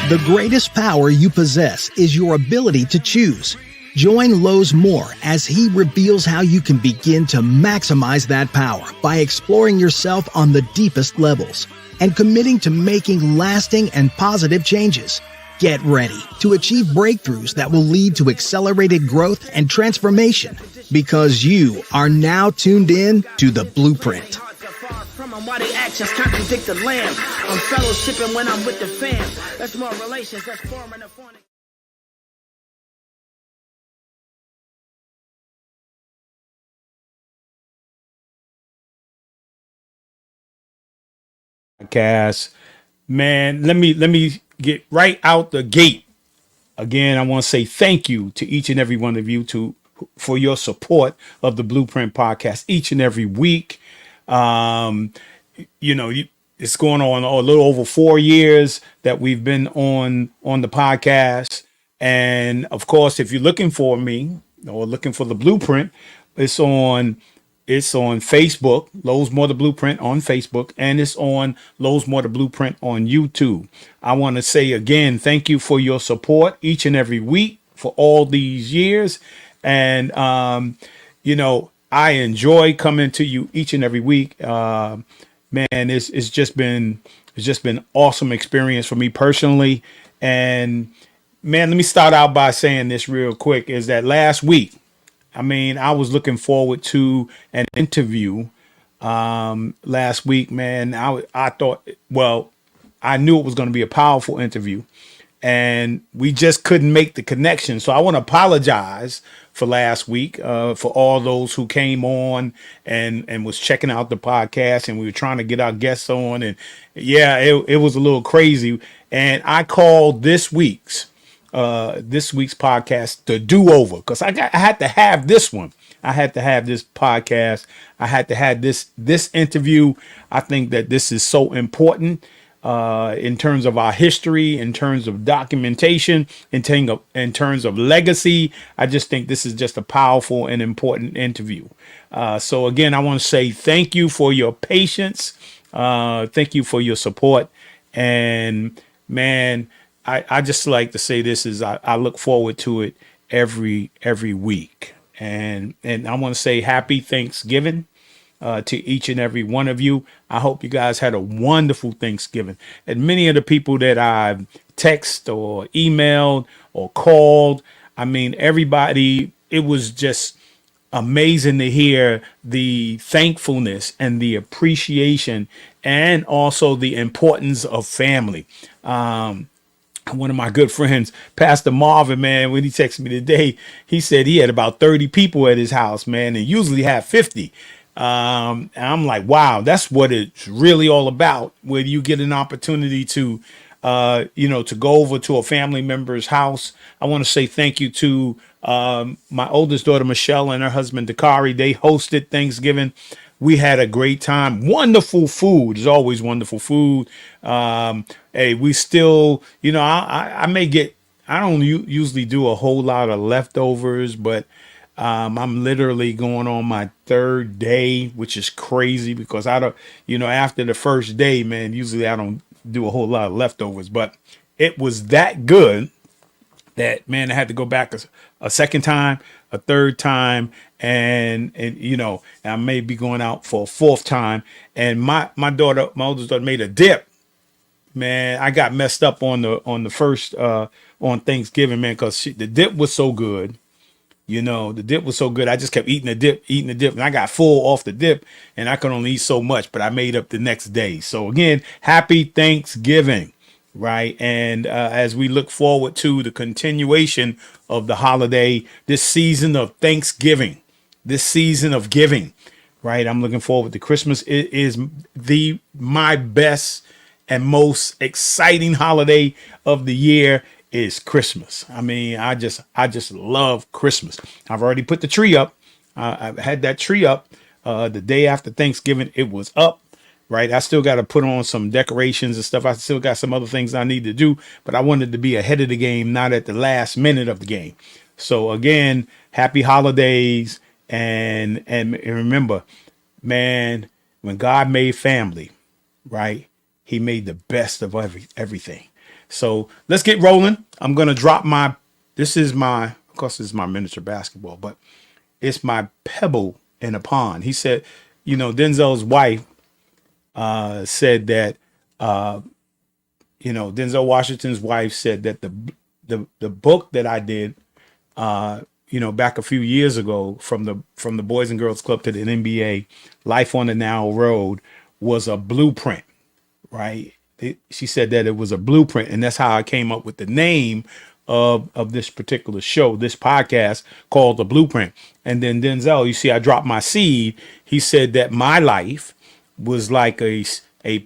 The greatest power you possess is your ability to choose. Join Lowe's Moore as he reveals how you can begin to maximize that power by exploring yourself on the deepest levels and committing to making lasting and positive changes. Get ready to achieve breakthroughs that will lead to accelerated growth and transformation, because you are now tuned in to The Blueprint. Why the actions contradict the lamb. I'm fellowshipping when I'm with the fam. That's more relations, that's forming a phonic. Podcast, man, let me get right out the gate. Again, I want to say thank you to each and every one of you for your support of the Blueprint podcast each and every week. It's going on a little over 4 years that we've been on the podcast. And of course, if you're looking for me or looking for the Blueprint, it's on Facebook, Lowe's More the Blueprint on Facebook, and it's on Lowe's More the Blueprint on YouTube. I want to say again, thank you for your support each and every week for all these years. And, I enjoy coming to you each and every week. Man, it's just been awesome experience for me personally. And man, let me start out by saying this real quick, is that last week, I was looking forward to an interview last week, man. I thought, well, I knew it was going to be a powerful interview, and we just couldn't make the connection. So I want to apologize for last week, for all those who came on and was checking out the podcast, and we were trying to get our guests on. And yeah, it was a little crazy. And I called this week's podcast the do-over, because I had to have this one. I had to have this podcast. I had to have this interview. I think that this is so important in terms of our history, in terms of documentation, in terms of legacy. I just think this is just a powerful and important interview. So again, I want to say thank you for your patience. Thank you for your support. And man, I just like to say this is I look forward to it every week. And I want to say happy Thanksgiving to each and every one of you. I hope you guys had a wonderful Thanksgiving. And many of the people that I've texted or emailed or called, everybody, it was just amazing to hear the thankfulness and the appreciation, and also the importance of family. One of my good friends, Pastor Marvin, man, when he texted me today, he said he had about 30 people at his house, man, and usually have 50. And I'm like, wow, that's what it's really all about. When you get an opportunity to, to go over to a family member's house. I want to say thank you to my oldest daughter, Michelle, and her husband, Dakari. They hosted Thanksgiving. We had a great time. Wonderful food. There's always wonderful food. Hey, we still, I don't usually do a whole lot of leftovers, but I'm literally going on my third day, which is crazy because I don't, after the first day, man, usually I don't do a whole lot of leftovers, but it was that good that, man, I had to go back a second time, a third time, and I may be going out for a fourth time. And my oldest daughter made a dip. Man, I got messed up on the first on Thanksgiving, man, because the dip was so good. The dip was so good. I just kept eating the dip, and I got full off the dip, and I could only eat so much, but I made up the next day. So again, happy Thanksgiving, right? And as we look forward to the continuation of the holiday, this season of Thanksgiving, this season of giving, right? I'm looking forward to Christmas. It is my best and most exciting holiday of the year is Christmas. I just love Christmas. I've already put the tree up. I've had that tree up the day after Thanksgiving. It was up, right? I still got to put on some decorations and stuff. I still got some other things I need to do, but I wanted to be ahead of the game, not at the last minute of the game. So again, happy holidays. And remember, man, when God made family, right? He made the best of everything. So let's get rolling. I'm gonna drop my. This is my. Of course, this is my miniature basketball, but it's my pebble in a pond. He said, Denzel's wife said that. Denzel Washington's wife said that the book that I did, back a few years ago, from the Boys and Girls Club to the NBA, Life on the Narrow Road, was a blueprint, right? She said that it was a blueprint, and that's how I came up with the name of this particular show, this podcast called The Blueprint. And then Denzel, you see, I dropped my seed. He said that my life was like a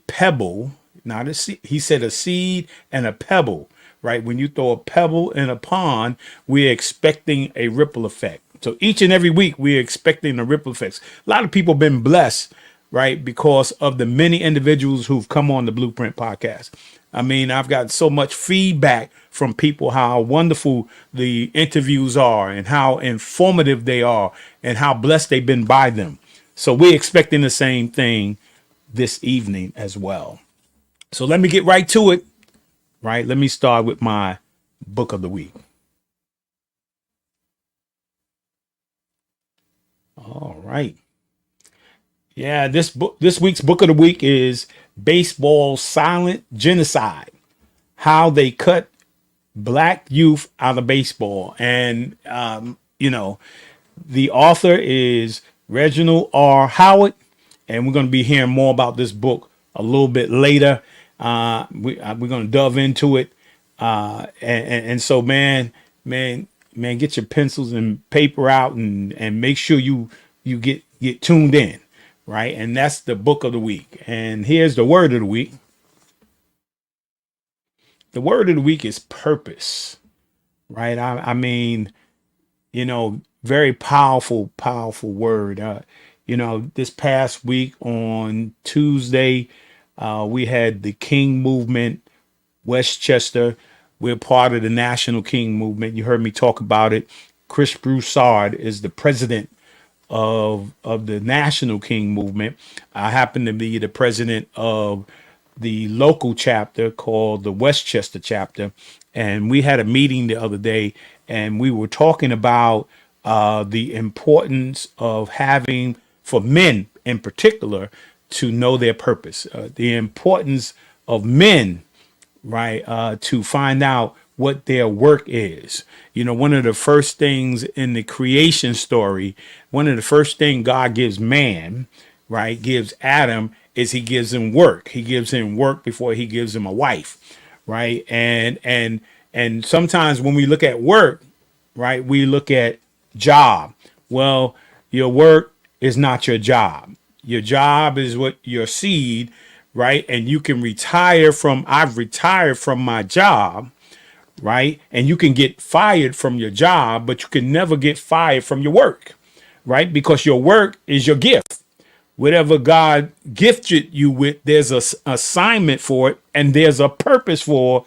pebble, not a seed. He said a seed and a pebble, right? When you throw a pebble in a pond, we're expecting a ripple effect. So each and every week, we're expecting a ripple effect. A lot of people have been blessed, right, because of the many individuals who've come on the Blueprint podcast. I mean, I've got so much feedback from people how wonderful the interviews are and how informative they are and how blessed they've been by them. So we're expecting the same thing this evening as well. So let me get right to it, right? Let me start with my book of the week. All right. Yeah, this week's book of the week is Baseball's Silent Genocide: How They Cut Black Youth Out of Baseball. And the author is Reginald Howard, and we're going to be hearing more about this book a little bit later. We're going to delve into it, and so man, get your pencils and paper out and make sure you get tuned in. Right. And that's the book of the week. And here's the word of the week. The word of the week is purpose. Right. I mean, very powerful word. This past week on Tuesday, we had the King Movement, Westchester. We're part of the National King Movement. You heard me talk about it. Chris Broussard is the president of the National King Movement. I happen to be the president of the local chapter called the Westchester chapter. And we had a meeting the other day, and we were talking about the importance of having, for men in particular, to know their purpose, the importance of men, right, to find out what their work is. One of the first things in the creation story, one of the first things God gives man, right, gives Adam, is he gives him work. He gives him work before he gives him a wife, right? And sometimes when we look at work, right, we look at job. Well, your work is not your job. Your job is what your seed, right? And you can I've retired from my job, right? And you can get fired from your job, but you can never get fired from your work, right? Because your work is your gift. Whatever God gifted you with, there's a assignment for it, and there's a purpose for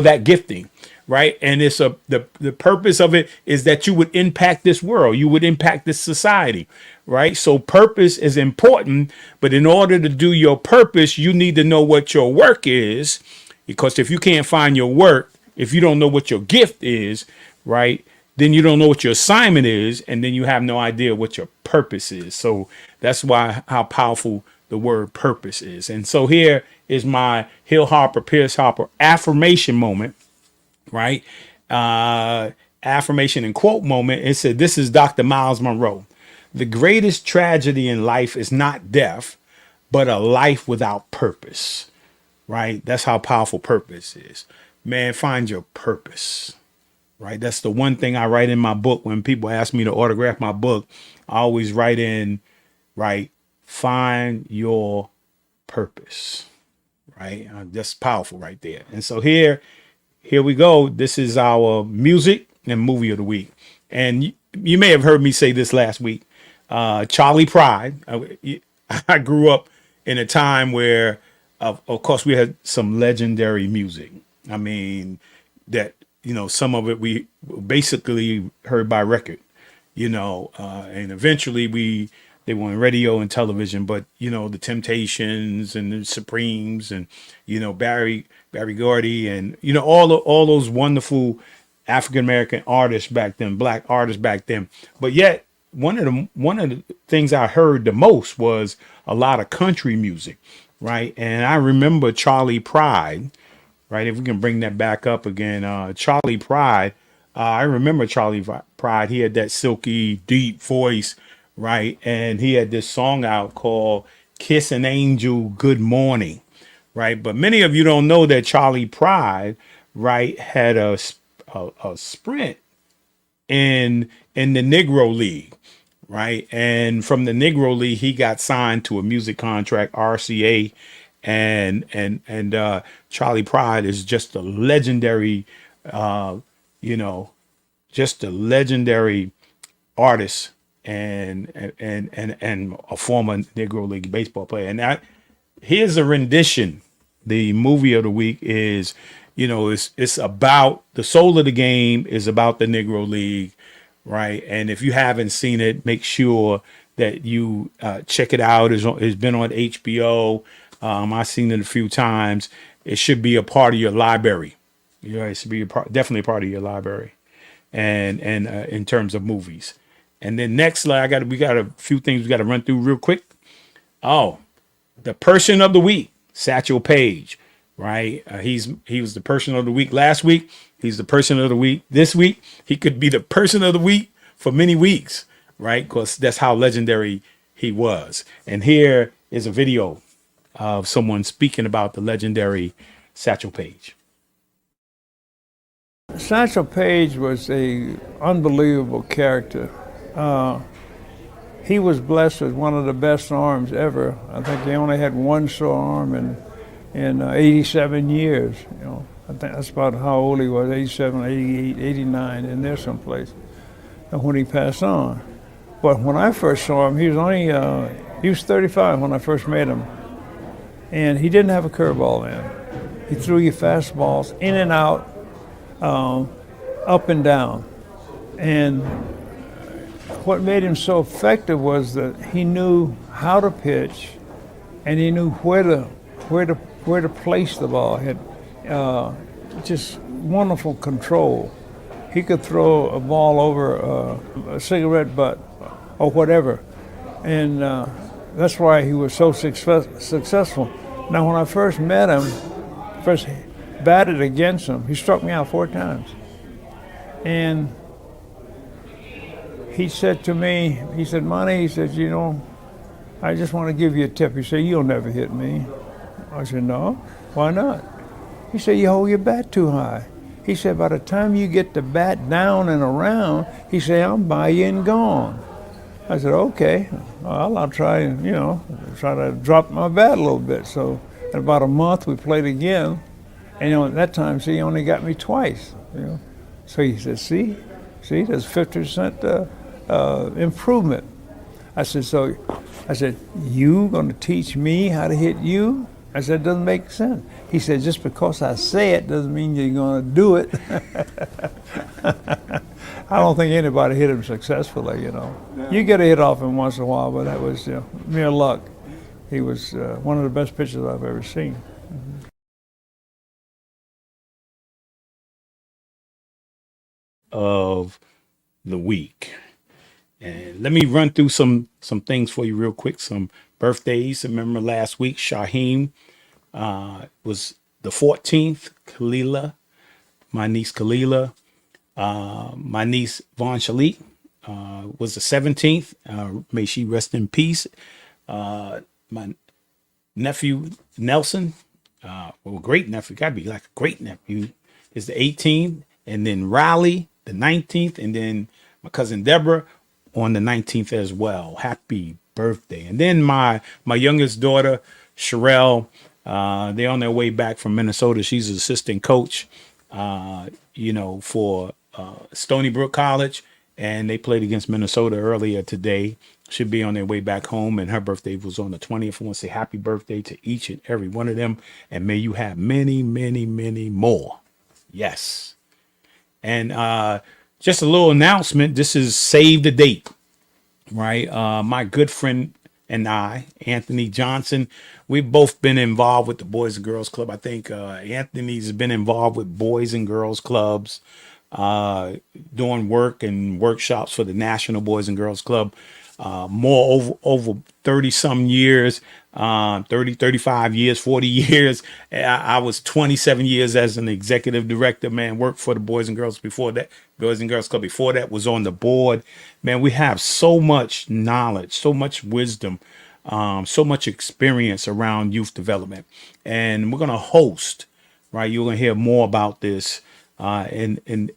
that gifting, right? And it's the purpose of it is that you would impact this world, you would impact this society, right? So purpose is important, but in order to do your purpose, you need to know what your work is, because if you can't find your work, if you don't know what your gift is, right, then you don't know what your assignment is, and then you have no idea what your purpose is. So that's how powerful the word purpose is. And so here is my Pierce Harper affirmation moment, right? Affirmation and quote moment. It said, this is Dr. Miles Monroe. The greatest tragedy in life is not death, but a life without purpose, right? That's how powerful purpose is. Man, find your purpose, right? That's the one thing I write in my book. When people ask me to autograph my book, I always write in, right, find your purpose, right? That's powerful right there. And so here we go. This is our music and movie of the week. And you may have heard me say this last week. Charlie Pride. I grew up in a time where, of course, we had some legendary music. I mean, that, some of it we basically heard by record, and eventually They were on radio and television, but you know, the Temptations and the Supremes and you know, Barry Gordy and you know, all those wonderful African American artists back then, black artists back then. But yet one of the things I heard the most was a lot of country music, right? And I remember Charlie Pride, right? If we can bring that back up again, Charlie Pride. I remember Charlie Pride. He had that silky, deep voice, right? And he had this song out called "Kiss an Angel Good Morning," right? But many of you don't know that Charlie Pride, right, had a sprint in the Negro League, right? And from the Negro League, he got signed to a music contract, RCA, and Charlie Pride is just a legendary, you know, just a legendary artist and a former Negro League baseball player. And here's a rendition. The movie of the week is, you know, it's about the soul of the game is about the Negro League, right? And if you haven't seen it, make sure that you check it out. It's been on HBO. I've seen it a few times. It should be a part of your library. You know, it should be definitely a part of your library, and in terms of movies. And then next, we got a few things we got to run through real quick. Oh, the person of the week, Satchel Paige, right? He was the person of the week last week. He's the person of the week this week. He could be the person of the week for many weeks, right? Because that's how legendary he was. And here is a video of someone speaking about the legendary Satchel Paige. Satchel Paige was a unbelievable character. He was blessed with one of the best arms ever. I think he only had one sore arm in 87 years. You know, I think that's about how old he was, 87, 88, 89, in there someplace, when he passed on. But when I first saw him, he was 35 when I first met him. And he didn't have a curveball then. He threw you fastballs in and out, up and down. And what made him so effective was that he knew how to pitch, and he knew where to place the ball. He had just wonderful control. He could throw a ball over a cigarette butt or whatever, and that's why he was so successful. Now, when I first met him, first batted against him, he struck me out 4 times, and he said to me, he said, "Monty," he said, "you know, I just want to give you a tip." He said, "You'll never hit me." I said, "No, why not?" He said, "You hold your bat too high." He said, "By the time you get the bat down and around," he said, "I'm by you and gone." I said, "Okay, well, I'll try and, you know, try to drop my bat a little bit." So in about a month, we played again. And, you know, at that time, see, he only got me twice, you know. So he said, see, there's 50% improvement. I said, "You gonna teach me how to hit you?" I said, "It doesn't make sense." He said, "Just because I say it doesn't mean you're gonna do it." I don't think anybody hit him successfully, you know. Yeah. You get a hit off him once in a while, but that was, you know, mere luck. He was one of the best pitchers I've ever seen. Mm-hmm. Of the week. And let me run through some things for you real quick. Some birthdays. Remember last week, Shaheem was the 14th. Kalila, my niece Kalila. My niece Von Shalik was the 17th. May she rest in peace. My nephew Nelson, well, great nephew, gotta be like a great nephew, is the 18th. And then Riley, the 19th. And then my cousin Deborah on the 19th as well. Happy birthday. And then my youngest daughter, Sherelle, they're on their way back from Minnesota. She's an assistant coach, you know, for Stony Brook College, and they played against Minnesota earlier today. Should be on their way back home, and her birthday was on the 20th. I want to say happy birthday to each and every one of them, and may you have many, many, many more. Yes. And just a little announcement. This is Save the Date. right? My good friend and I, Anthony Johnson, we've both been involved with the Boys and Girls Club. I think Anthony's been involved with Boys and Girls Clubs, doing work and workshops for the National Boys and Girls Club. More over 30 some years, 35 years, 40 years. I was 27 years as an executive director, man, worked for the Boys and Girls before that, Boys and Girls Club before that, was on the board. Man, we have so much knowledge, so much wisdom, so much experience around youth development. And we're going to host, right? You're going to hear more about this in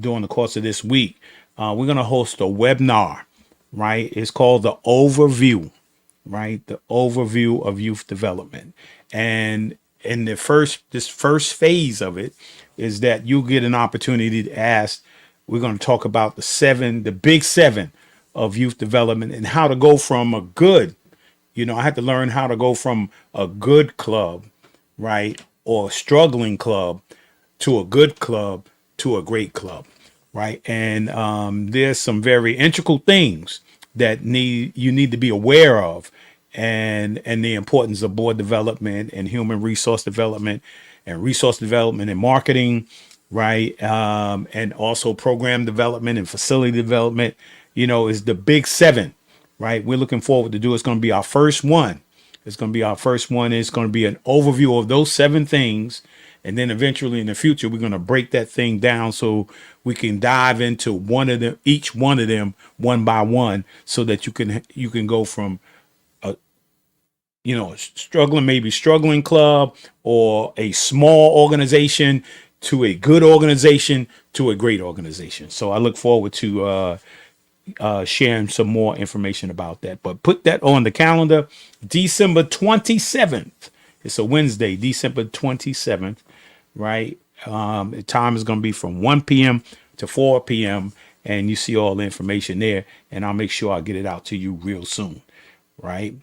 during the course of this week. We're going to host a webinar, right? It's called the Overview, right? The Overview of Youth Development. And in this first phase of it is that you get an opportunity to ask. We're going to talk about the big seven of youth development and how to go from a good, I had to learn how to go from a good club, right? Or struggling club to a good club to a great club. Right. And there's some very integral things that you need to be aware of, and the importance of board development and human resource development and marketing. Right. And also program development and facility development, is the big seven. Right. We're looking forward to do. It's going to be our first one. It's going to be an overview of those 7 things. And then eventually in the future, we're going to break that thing down so we can dive into each one of them one by one, so that you can go from a struggling club or a small organization to a good organization to a great organization. So I look forward to sharing some more information about that. But put that on the calendar, December 27th. It's a Wednesday, December 27th. Right. The time is going to be from 1 p.m. to 4 p.m. And you see all the information there. And I'll make sure I get it out to you real soon. Right.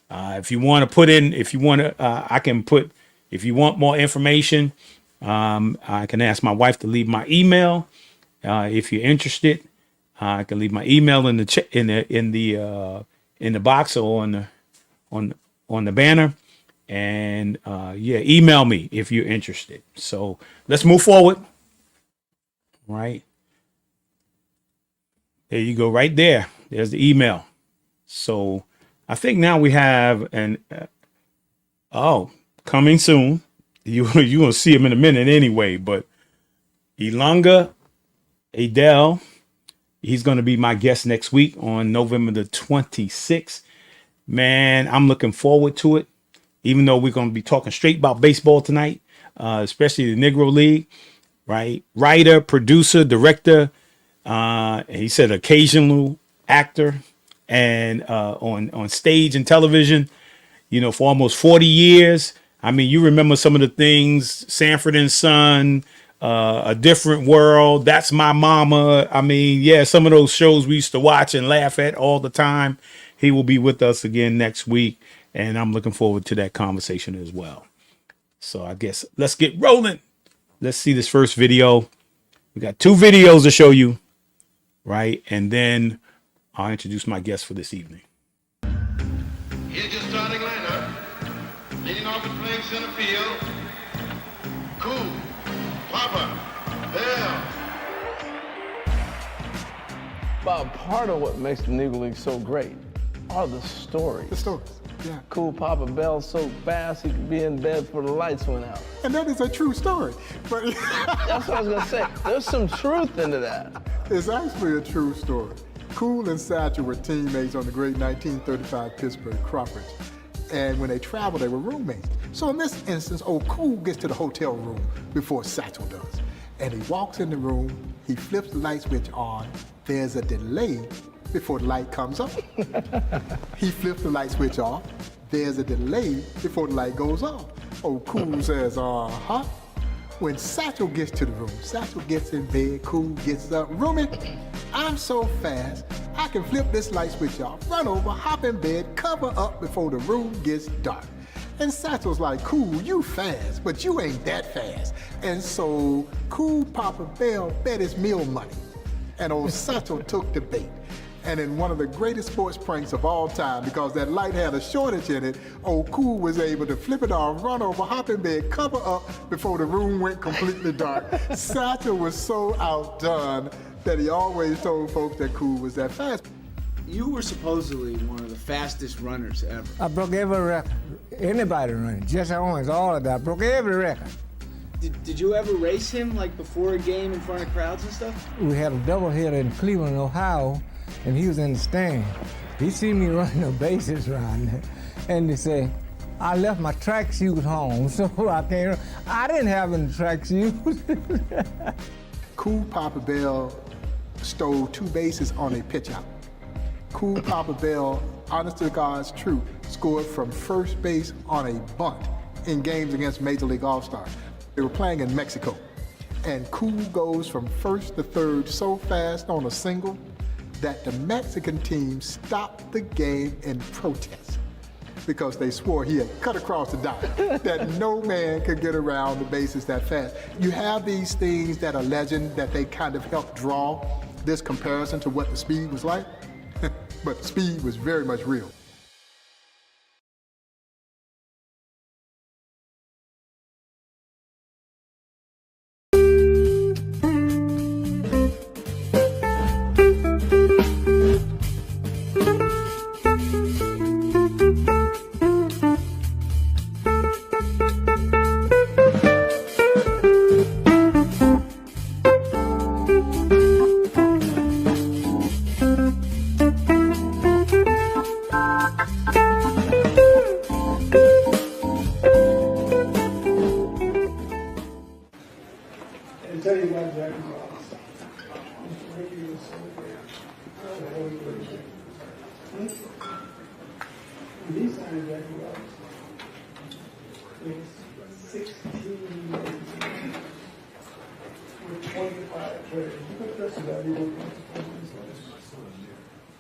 If you want to if you want more information, I can ask my wife to leave my email. If you're interested, I can leave my email in the box or on the banner. And email me if you're interested. So let's move forward. Right. There you go. Right there. There's the email. So I think now we have coming soon. You're going to see him in a minute anyway. But Ilanga Adele, he's going to be my guest next week on November the 26th. Man, I'm looking forward to it. Even though we're going to be talking straight about baseball tonight, especially the Negro League, right? Writer, producer, director, he said occasional actor, and on stage and television, for almost 40 years. I mean, you remember some of the things, Sanford and Son, A Different World, That's My Mama. I mean, some of those shows we used to watch and laugh at all the time. He will be with us again next week. And I'm looking forward to that conversation as well. So I guess let's get rolling. Let's see this first video. We got 2 videos to show you, right? And then I'll introduce my guest for this evening. Here's your starting lineup. Leading off and playing center field. Cool. Papa. Bell. Bob, part of what makes the Negro League so great are the stories. The stories. Yeah. Cool Papa Bell so fast he could be in bed before the lights went out. And that is a true story. But that's what I was gonna say. There's some truth into that. It's actually a true story. Cool and Satchel were teammates on the great 1935 Pittsburgh Crawfords. And when they traveled, they were roommates. So in this instance, old Cool gets to the hotel room before Satchel does. And he walks in the room, he flips the light switch on, there's a delay before the light comes on. He flips the light switch off. There's a delay before the light goes off. Oh, Cool says, uh-huh. When Satchel gets to the room, Satchel gets in bed, Cool gets up. Roomie, I'm so fast, I can flip this light switch off, run over, hop in bed, cover up before the room gets dark. And Satchel's like, Cool, you fast, but you ain't that fast. And so Cool Papa Bell bet his meal money. And old Satchel took the bait. And in one of the greatest sports pranks of all time, because that light had a shortage in it, old Cool was able to flip it off, run over, hop in bed, cover up before the room went completely dark. Satchel was so outdone that he always told folks that Cool was that fast. You were supposedly one of the fastest runners ever. I broke every record. Anybody running, Jesse Owens, all of that. I broke every record. Did you ever race him, like before a game in front of crowds and stuff? We had a doubleheader in Cleveland, Ohio, and he was in the stand. He seen me running the bases around there, and he said, I left my track shoes home, so I can't run. I didn't have any track shoes. Cool Papa Bell stole 2 bases on a pitch out. Cool Papa Bell, honest to God's truth, scored from first base on a bunt in games against Major League All-Stars. They were playing in Mexico, and Cool goes from first to third so fast on a single that the Mexican team stopped the game in protest because they swore he had cut across the diamond, that no man could get around the bases that fast. You have these things that are legend, that they kind of help draw this comparison to what the speed was like, but speed was very much real.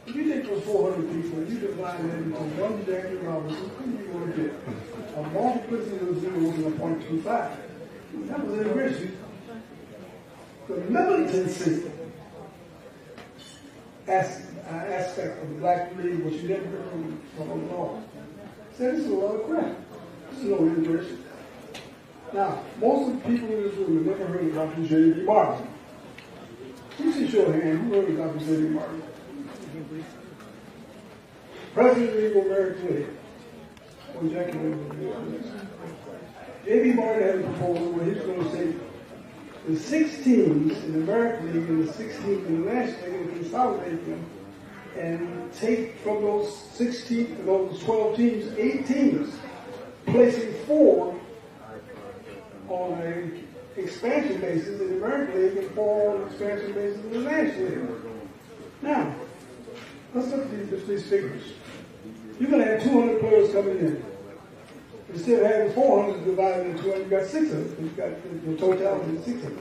If you take those 400 people, you divide them into one Jackie Robinson, who are you going to get? A multiplicity of zeros in a 0.25. That was integration. The militancy aspect of the Black League, which you never heard from the law, said this is a lot of crap. This is no integration. Now, most of the people in this room have never heard of Dr. J.B. Martin. You see, show of hand, who heard of Dr. J.B. Martin? President of the American League. Well, Jackie J.B. Martin had a proposal where he was going to say the 6 teams in the American League and the 6 teams in the National League and consolidate them and take from those 16, those 12 teams, 8 teams, placing 4 on an expansion basis in the American League and 4 on an expansion basis in the National League. Now, let's look at these figures. You're going to have 200 players coming in. Instead of having 400 divided into 200, you got 600. You got the totality of 600.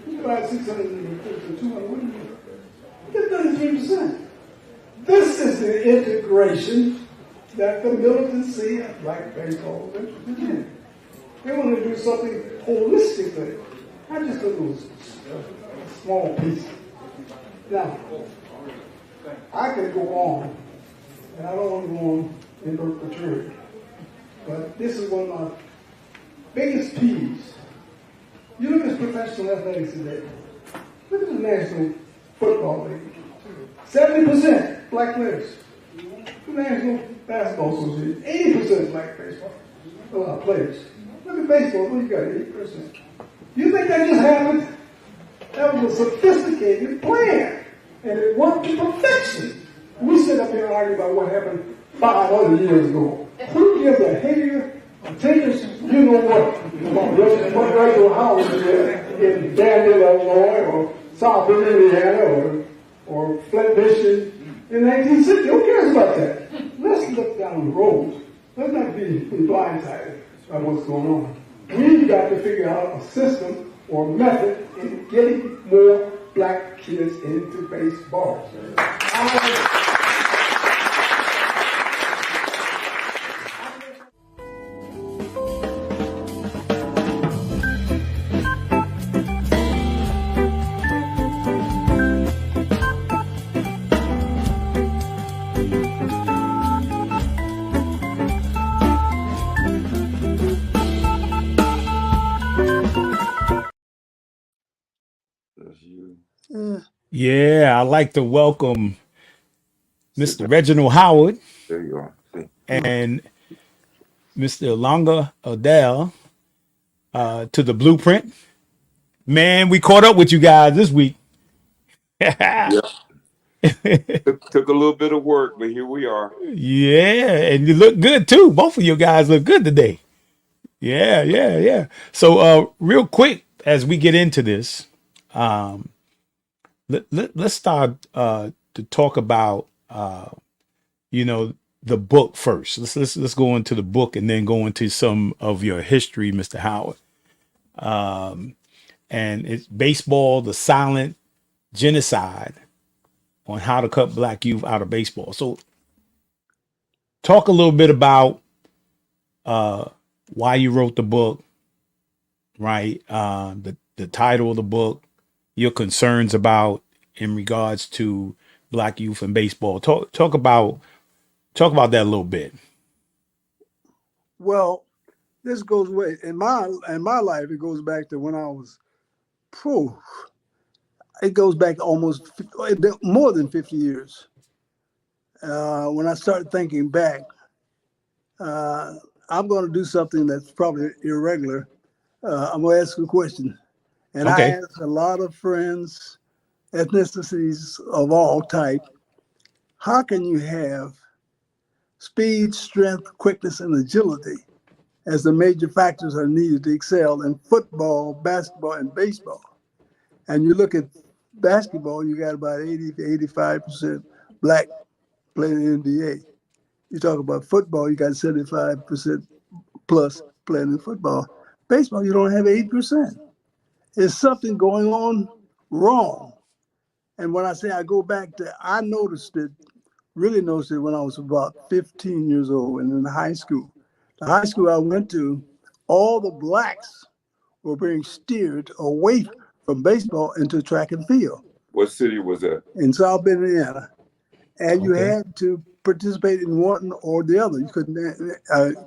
You divide 600 into 200, what do you get? 33%. This is the integration that the militancy of Black baseball is interested in. They want to do something holistically, not just a little small piece. Now, I could go on, and I don't want to go on in perpetuity, but this is one of my biggest peeves. You look at professional athletics today. Look at the National Football League. 70% black players. The National Basketball Association, 80% black baseball players. Look at baseball, what you got, 8%. You think that just happened? That was a sophisticated plan. And it worked to perfection. We sit up here and argue about what happened 500 years ago. Who gives a hater attention? You know what Reginald Howard did in Danville, Illinois, or South Bend, Indiana, or Flint, Michigan in 1960. Who cares about that? Let's look down the road. Let's not be blindsided by what's going on. We've got to figure out a system or method in getting more black kids into baseball. Yeah, I'd like to welcome Mr. Reginald Howard There you are. See. and Mr. Longa Odell to the Blueprint. Man, we caught up with you guys this week. Yeah. Took a little bit of work, but here we are. Yeah, and you look good too. Both of you guys look good today. Yeah, yeah, yeah. So, real quick, as we get into this, let's start to talk about, the book first. Let's go into the book and then go into some of your history, Mr. Howard. And it's Baseball: The Silent Genocide on How to Cut Black Youth Out of Baseball. So, talk a little bit about why you wrote the book, right? The title of the book, your concerns about in regards to black youth and baseball. Talk about that a little bit. Well, this goes way in my life. It goes back to when I was pro. It goes back almost more than 50 years. When I started thinking back, I'm going to do something that's probably irregular. I'm going to ask a question. And Okay. I asked a lot of friends, ethnicities of all type, how can you have speed, strength, quickness, and agility as the major factors are needed to excel in football, basketball, and baseball? And you look at basketball, you got about 80 to 85% black playing in the NBA. You talk about football, you got 75% plus playing in football. Baseball, you don't have 8%. There's something going on wrong. And when I say I go back to, I really noticed it when I was about 15 years old and in high school. The high school I went to, all the blacks were being steered away from baseball into track and field. What city was that? In South Bend, Indiana. And you Okay. had to participate in one or the other. You couldn't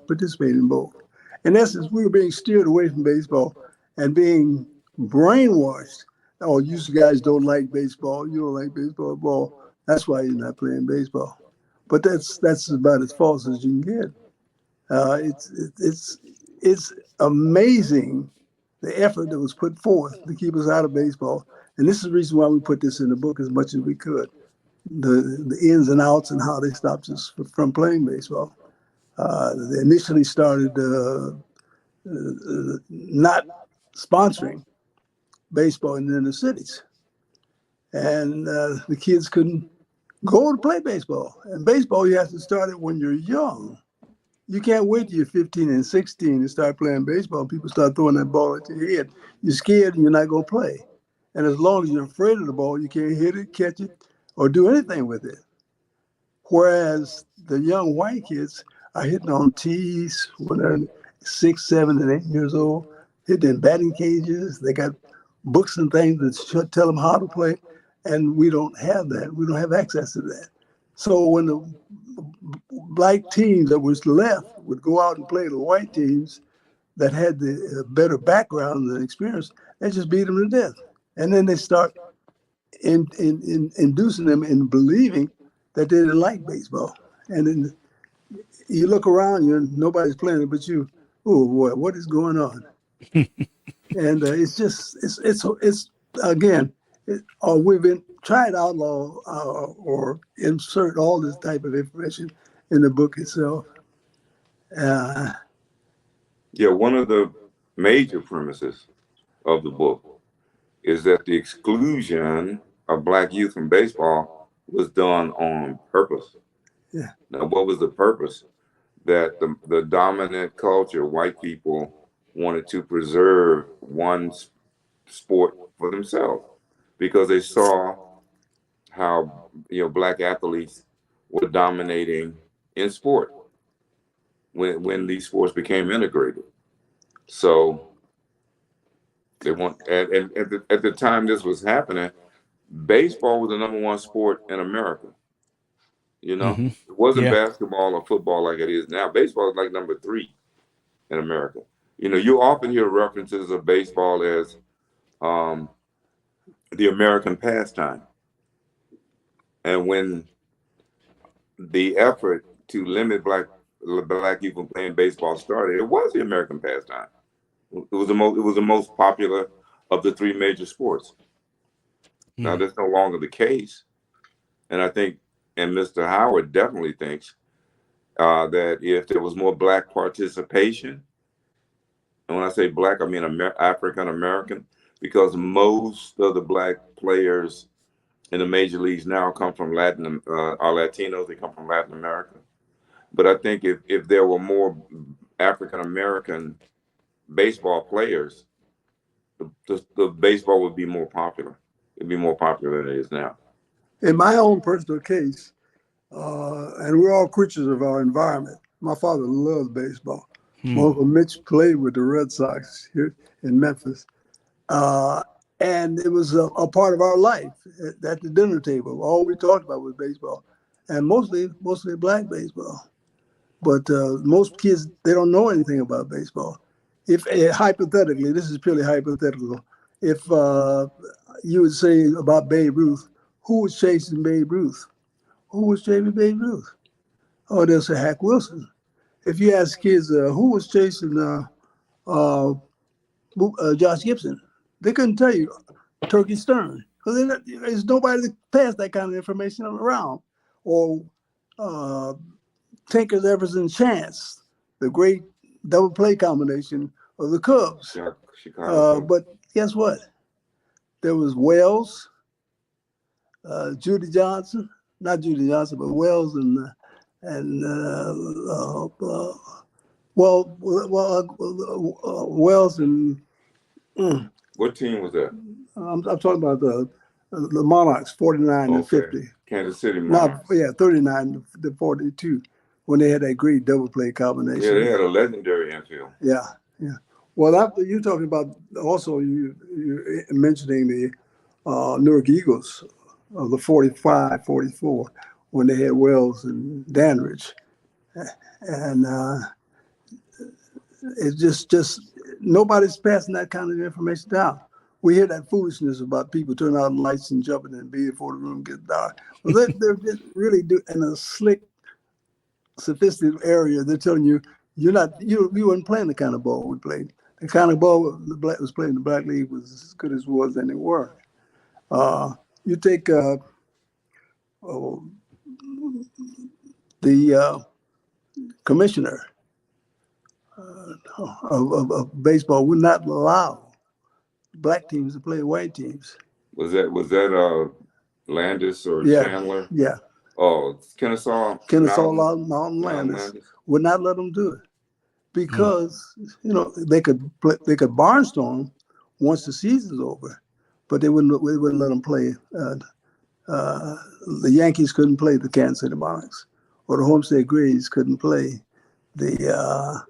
participate in both. In essence, we were being steered away from baseball and being brainwashed. Oh, you guys don't like baseball. You don't like baseball. Well, that's why you're not playing baseball. But that's about as false as you can get. It's amazing the effort that was put forth to keep us out of baseball. And this is the reason why we put this in the book as much as we could. The ins and outs and how they stopped us from playing baseball. They initially started not sponsoring baseball in the inner cities. And the kids couldn't go to play baseball. And baseball, you have to start it when you're young. You can't wait till you're 15 and 16 and start playing baseball. People start throwing that ball at your head. You're scared and you're not going to play. And as long as you're afraid of the ball, you can't hit it, catch it, or do anything with it. Whereas the young white kids are hitting on tees when they're 6, 7, and 8 years old, hitting in batting cages. They got books and things that should tell them how to play. And we don't have that. We don't have access to that. So when the black teams that was left would go out and play the white teams that had the better background and experience, they just beat them to death. And then they start inducing them in believing that they didn't like baseball. And then you look around you and nobody's playing it but you. Oh boy, what is going on? And it's again, we've been trying to outlaw or insert all this type of information in the book itself. Yeah, one of the major premises of the book is that the exclusion of black youth from baseball was done on purpose. Yeah. Now, what was the purpose? That the dominant culture, white people, wanted to preserve one sport for themselves because they saw how black athletes were dominating in sport when these sports became integrated. So they want, and at the time this was happening, baseball was the #1 sport in America. Mm-hmm. It wasn't Yeah. basketball or football like it is now. Baseball is like #3 in America. You often hear references of baseball as the American pastime. And when the effort to limit black people playing baseball started, it was the American pastime. It was the most popular of the three major sports. Now that's no longer the case, and I think, and Mr. Howard definitely thinks that if there was more black participation, and when I say black, I mean African American, because most of the black players in the major leagues now come from are Latinos. They come from Latin America. But I think if there were more African American baseball players, the baseball would be more popular. It'd be more popular than it is now. In my own personal case, and we're all creatures of our environment. My father loved baseball. My Uncle Mitch played with the Red Sox here in Memphis. And it was a part of our life at the dinner table. All we talked about was baseball, and mostly black baseball. But most kids, they don't know anything about baseball. If hypothetically, this is purely hypothetical, if you would say about Babe Ruth, who was chasing Babe Ruth? Who was chasing Babe Ruth? Oh, they'll say Hack Wilson. If you ask kids who was chasing Josh Gibson, they couldn't tell you. Turkey Stern, because there's nobody that passed that kind of information around. Or Tinkers, Evers, and Chance, the great double play combination of the Cubs. But guess what? There was Wells, Judy Johnson, not Judy Johnson, but Wells and Wells and. What team was that? I'm talking about the Monarchs, 49 and 50. Kansas City Monarchs. 39 to 42, when they had that great double play combination. Yeah, they had a legendary infield. Yeah. Well, you're talking about also you're mentioning the Newark Eagles of the 45, 44, when they had Wells and Danridge. And it's just nobody's passing that kind of information down. We hear that foolishness about people turning out the lights and jumping in bed before the room gets dark. Well, they're just really in a slick, sophisticated area. They're telling you you weren't playing the kind of ball we played. The kind of ball was played in the Black League was as good as it was, and they were. You take the commissioner of baseball would not allow black teams to play white teams. Was that Landis or Chandler? Yeah. Oh, Kennesaw Mountain Landis would not let them do it because they could barnstorm once the season's over, but they wouldn't let them play. The Yankees couldn't play the Kansas City Monarchs, or the Homestead Grays couldn't play the.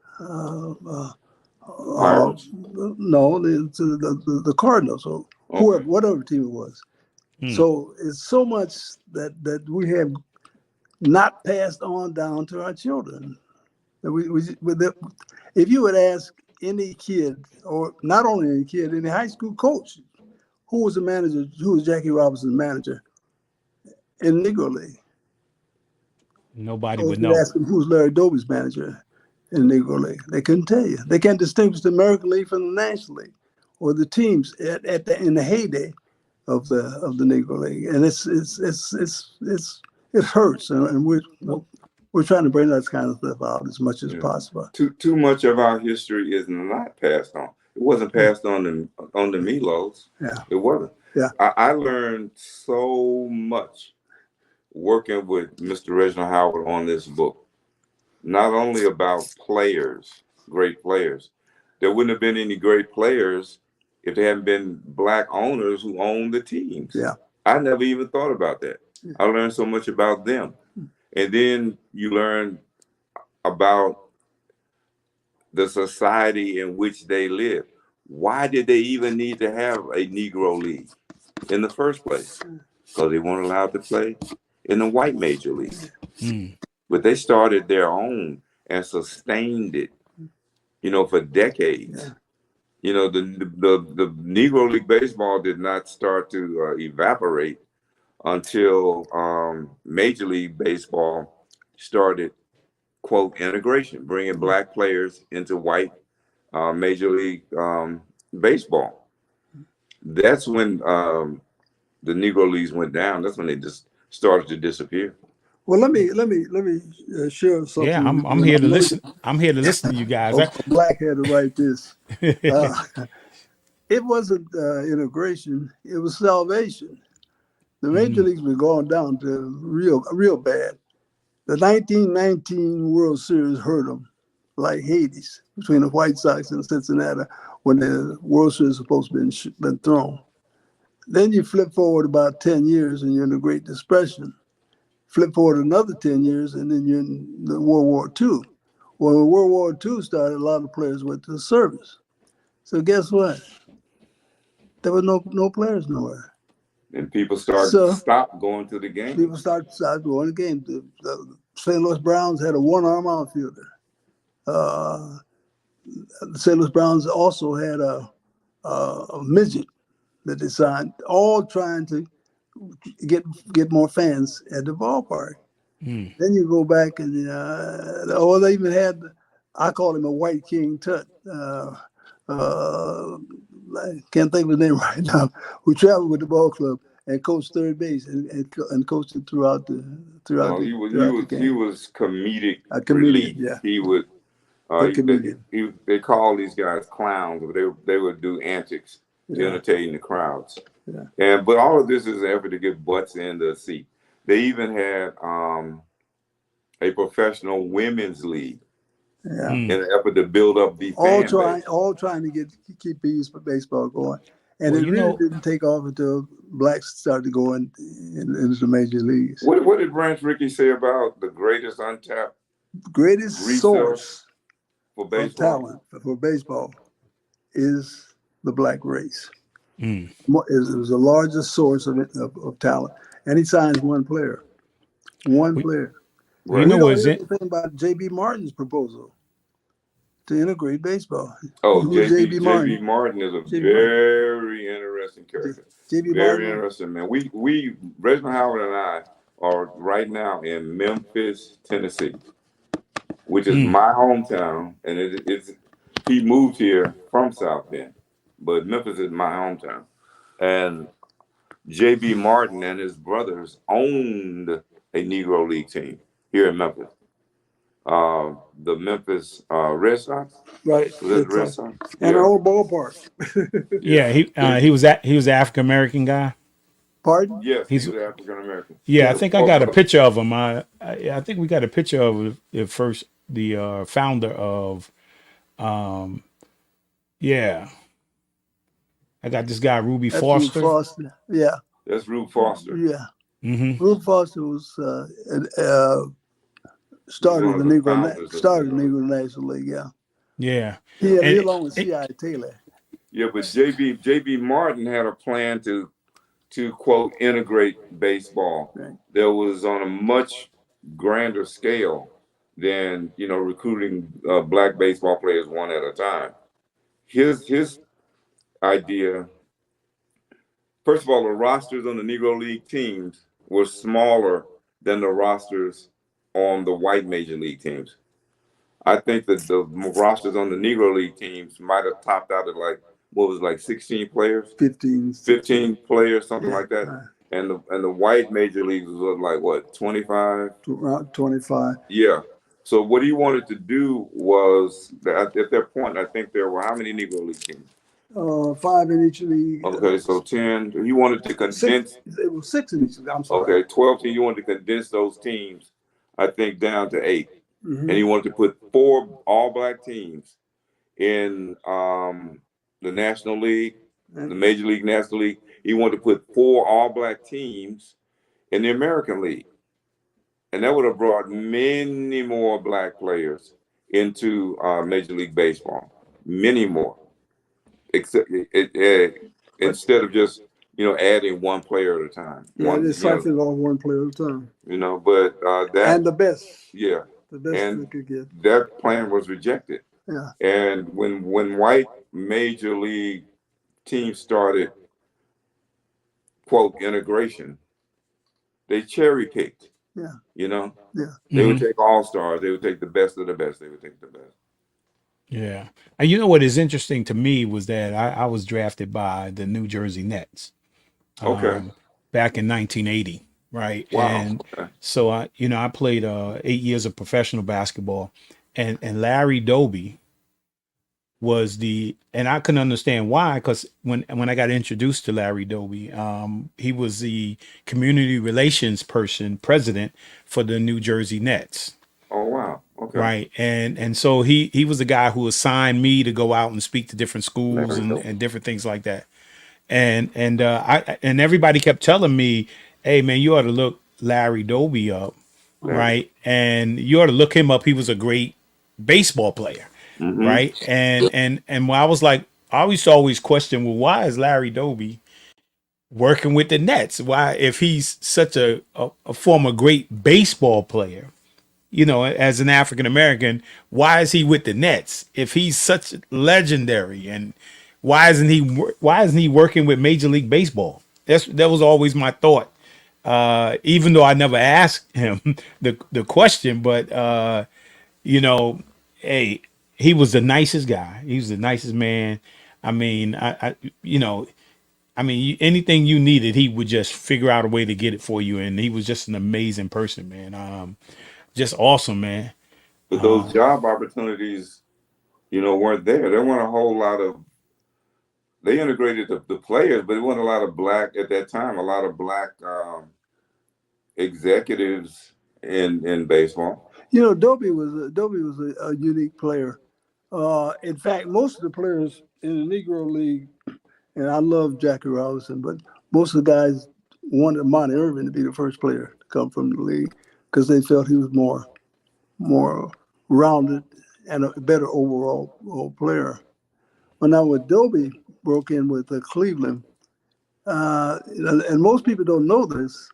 The Cardinals or whoever, whatever team it was. So it's so much that we have not passed on down to our children. If you would ask any kid, or not only any kid, any high school coach, who was the manager, who was Jackie Robinson's manager in Negro League? Nobody would know. Ask them who's Larry Doby's manager in the Negro League. They couldn't tell you. They can't distinguish the American League from the National League or the teams in the heyday of the Negro League. And it hurts, and we're trying to bring that kind of stuff out as much as possible. Too much of our history is not passed on. It wasn't passed on the Milos. Yeah, it wasn't. Yeah, I learned so much working with Mr. Reginald Howard on this book. Not only about players, great players. There wouldn't have been any great players if there hadn't been black owners who owned the teams. Yeah, I never even thought about that. Yeah. I learned so much about them. And then you learn about the society in which they live. Why did they even need to have a Negro League in the first place? Because they weren't allowed to play in the white major league. But they started their own and sustained it, for decades. The Negro League baseball did not start to evaporate until Major League Baseball started, quote, integration, bringing black players into white Major League Baseball. That's when the Negro Leagues went down. That's when they just started to disappear. Well, let me share something. Yeah, with I'm you. here And to I know listen. I'm here to listen to you guys. a black had to write this. It wasn't integration; it was salvation. The major leagues were going down to real bad. The 1919 World Series hurt them like Hades between the White Sox and Cincinnati when the World Series was supposed to have been thrown. Then you flip forward about 10 years and you're in the Great Depression. Flip forward another 10 years and then you're in the World War II. Well, when World War II started, a lot of players went to the service. So guess what? There were no players nowhere. And people stop going to the game. People started going to the game. The St. Louis Browns had a one-arm outfielder. The St. Louis Browns also had a midget that they signed, all trying to get more fans at the ballpark. Then you go back and they even had, I call him a White King Tut. I can't think of his name right now, who traveled with the ball club and coached third base and coached it throughout the game. He was comedic A comedian, relief. yeah. He would they call these guys clowns, but they would do antics to entertain the crowds. Yeah. But all of this is an effort to get butts in the seat. They even had a professional women's league. Yeah. In an effort to build up the fan base. All trying to keep baseball going. And it really didn't take off until blacks started going into the major leagues. What did Branch Rickey say about the greatest untapped source for baseball? of talent for baseball is the black race. It was the largest source of talent. And he signs one player. Player. You know what's it? Anything about J.B. Martin's proposal to integrate baseball? Oh, J.B. Martin is a very interesting character. Very interesting, man. We Reginald Howard and I are right now in Memphis, Tennessee, which is my hometown, and he moved here from South Bend, but Memphis is my hometown. And J.B. Martin and his brothers owned a Negro League team here in Memphis. The Memphis Red Sox. Right. Was that the Red Sox? And our old ballpark. He was an African American guy. Pardon? Yes, he was African American. Yeah, I think I got a picture of him. I think we got a picture of the founder of I got this guy, Ruby Foster. Rube Foster. Yeah. That's Rube Foster. Yeah. Mm-hmm. Rube Foster was started the Negro National League. Yeah. Yeah. He along with C.I. Taylor. Yeah, but J.B. Martin had a plan to quote integrate baseball. Right. That was on a much grander scale than recruiting black baseball players one at a time. His idea, first of all, the rosters on the Negro League teams were smaller than the rosters on the white major league teams. I think that the rosters on the Negro League teams might have topped out at 16 players? 15 players, something like that. And the white major leagues was 25? Around 25. Yeah. So what he wanted to do was, at that point, I think there were how many Negro League teams? 5 in each league. Okay, so 10. He wanted to condense. It was 6 in each league. I'm sorry. Okay, 12 teams. He wanted to condense those teams, I think, down to 8. Mm-hmm. And he wanted to put 4 all-black teams in the National League, the Major League National League. He wanted to put 4 all-black teams in the American League. And that would have brought many more black players into Major League Baseball. Many more. Except instead of just adding one player at a time. Just cycling on one player at a time. But that and the best. Yeah. The best we could get. That plan was rejected. Yeah. And when white major league teams started, quote, integration, they cherry picked. Yeah. You know, Yeah. they would take all-stars. They would take the best of the best. They would take the best. Yeah. And you know what is interesting to me was that I was drafted by the New Jersey Nets Okay. back in 1980, right? Wow. And Okay. so I played 8 years of professional basketball, and Larry Doby was and I couldn't understand why, because when I got introduced to Larry Doby, he was the community relations president for the New Jersey Nets. Oh wow. Okay. Right. And so he was the guy who assigned me to go out and speak to different schools and different things like that. And everybody kept telling me, hey man, you ought to look Larry Doby up, right? And you ought to look him up. He was a great baseball player. Mm-hmm. Right. And when I was like, I used to always question, well, why is Larry Doby working with the Nets? Why, if he's such a former great baseball player, you know, as an African American, why is he with the Nets if he's such legendary? And why isn't he working with Major League Baseball? That was always my thought. Even though I never asked him the question, but you know, hey, he was the nicest guy. He was the nicest man. I mean, anything you needed, he would just figure out a way to get it for you. And he was just an amazing person, man. Just awesome, man. But those job opportunities, you know, weren't there. There weren't a whole lot of. They integrated the players, but there wasn't a lot of black at that time. A lot of black executives in baseball. You know, Doby was a unique player. In fact, most of the players in the Negro League, and I love Jackie Robinson, but most of the guys wanted Monty Irvin to be the first player to come from the league because they felt he was more rounded and a better overall player. When Doby broke in with Cleveland, and most people don't know this,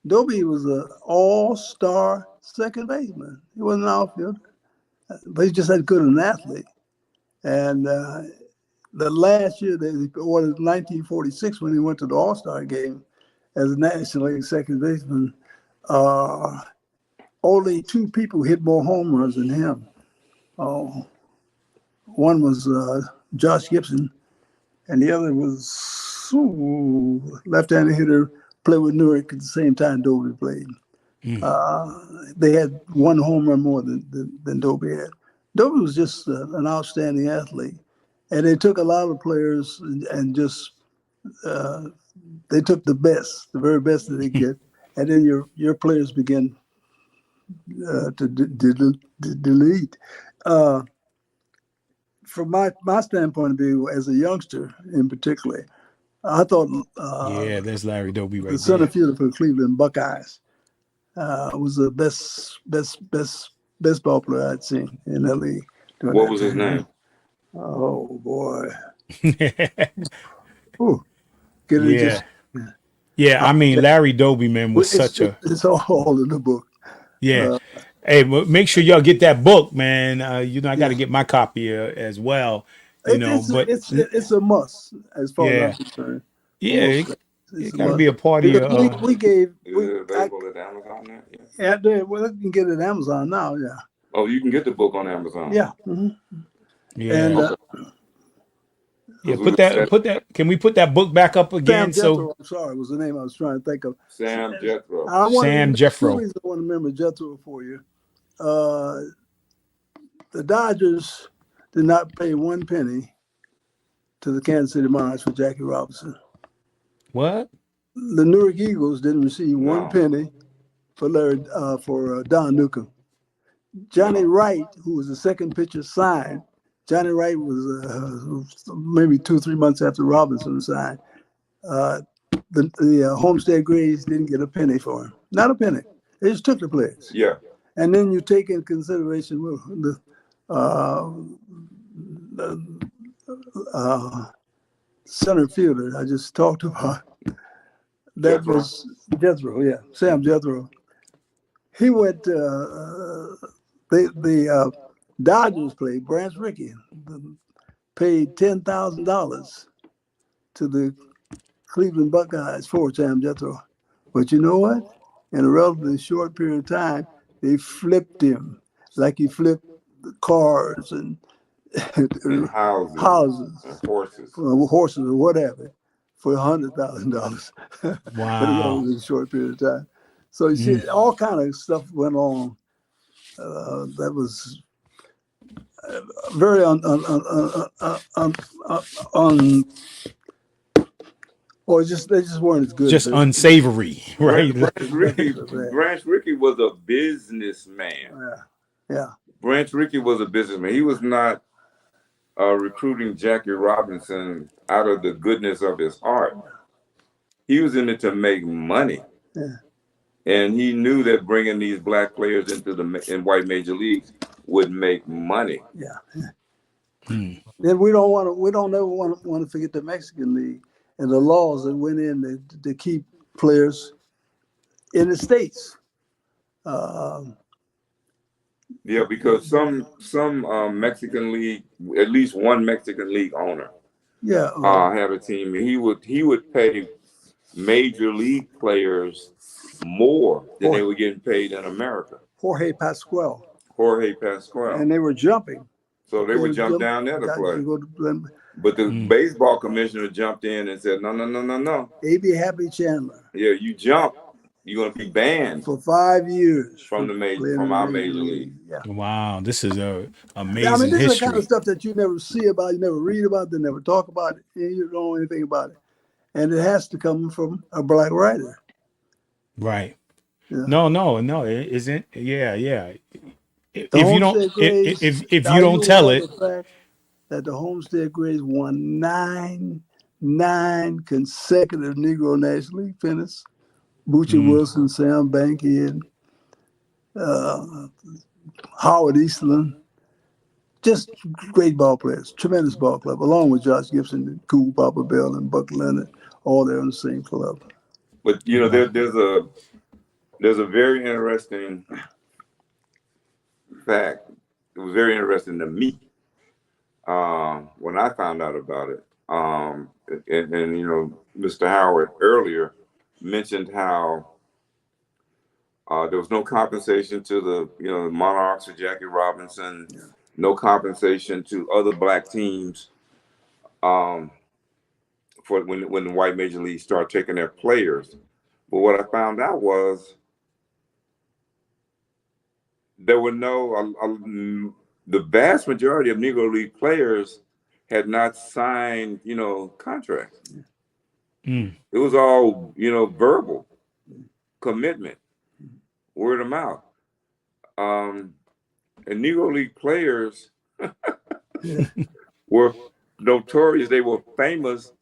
Doby was an all-star second baseman. He wasn't an outfielder, but he just had good an athlete. And the last year, or 1946, when he went to the All-Star game as a National League second baseman, only two people hit more home runs than him. One was Josh Gibson, and the other was left-handed hitter, played with Newark at the same time Doby played. They had one home run more than Doby had. Doby was just an outstanding athlete. And they took a lot of players and just they took the very best that they get. And then your players begin to delete. From my standpoint of view, as a youngster in particular, I thought there's Larry Doby right there. The center fielder for the Cleveland Buckeyes was the best ball player I'd seen in the league. What was his name? Oh boy! I mean, Larry Doby, man, was it's all in the book. Yeah. Hey, make sure y'all get that book, man. I got to get my copy as well. It's a must as far as I'm concerned. Yeah, it got to be a part of your. We gave. Is it available at Amazon now? Yeah, well, you can get it at Amazon now. Yeah. Oh, you can get the book on Amazon. Yeah. Mm-hmm. Yeah. And, put that. Can we put that book back up again? Sam Jethro, I'm sorry, was the name I was trying to think of. Sam Jethro. Sam Jethro. I want to remember Jethro for you. The Dodgers did not pay one penny to the Kansas City Monarchs for Jackie Robinson. What? The Newark Eagles didn't receive one penny for Don Newcomb. Johnny Wright, who was the second pitcher signed, Johnny Wright was maybe 2 or 3 months after Robinson signed. The Homestead Grays didn't get a penny for him. Not a penny. They just took the players. Yeah. And then you take in consideration the center fielder I just talked about. That was Jethro, yeah, Sam Jethro. He went. The Dodgers played. Branch Rickey paid $10,000 to the Cleveland Buckeyes for Sam Jethro. But you know what? in a relatively short period of time, they flipped him like he flipped cars and And houses, and horses. horses or whatever, for $100,000. But that Wow. was in a short period of time. So you see, all kind of stuff went on. That was very or just they just weren't as good. Just unsavory, right? Branch Rickey was a businessman. Yeah. Branch Rickey was a businessman. He was not recruiting Jackie Robinson out of the goodness of his heart. He was in it to make money. Yeah. And he knew that bringing these black players into in white major leagues would make money. Yeah. Then we don't ever want to forget the Mexican League and the laws that went in to keep players in the states. Yeah, because some Mexican league, at least one Mexican league owner, had a team. He would pay major league players more than they were getting paid in America. Jorge Pascual. And they were jumping. So they would jump down there to play. But the baseball commissioner jumped in and said, no. A.B. Happy Chandler. Yeah, you jump, you're going to be banned for 5 years from our major league. Yeah. Wow, this is amazing I mean, this history. is the kind of stuff that you never see about, you never read about, they never talk about it, and you don't know anything about it. And it has to come from a black writer. Right. Yeah. No, it isn't. Yeah. If you don't tell it, that the Homestead Grays won nine consecutive Negro National League pennants. Bucci Wilson, Sam Banky, and Howard Eastland. Just great ball players, tremendous ball club, along with Josh Gibson, and Cool Papa Bell, and Buck Leonard, all there in the same club. But you know, there's a very interesting fact. It was very interesting to me when I found out about it. And you know, Mr. Howard earlier mentioned how there was no compensation to the Monarchs or Jackie Robinson, no compensation to other black teams for when the white major leagues started taking their players. But what I found out was there were the vast majority of Negro League players had not signed, contracts. It was all, verbal commitment, word of mouth. And Negro League players were notorious. They were famous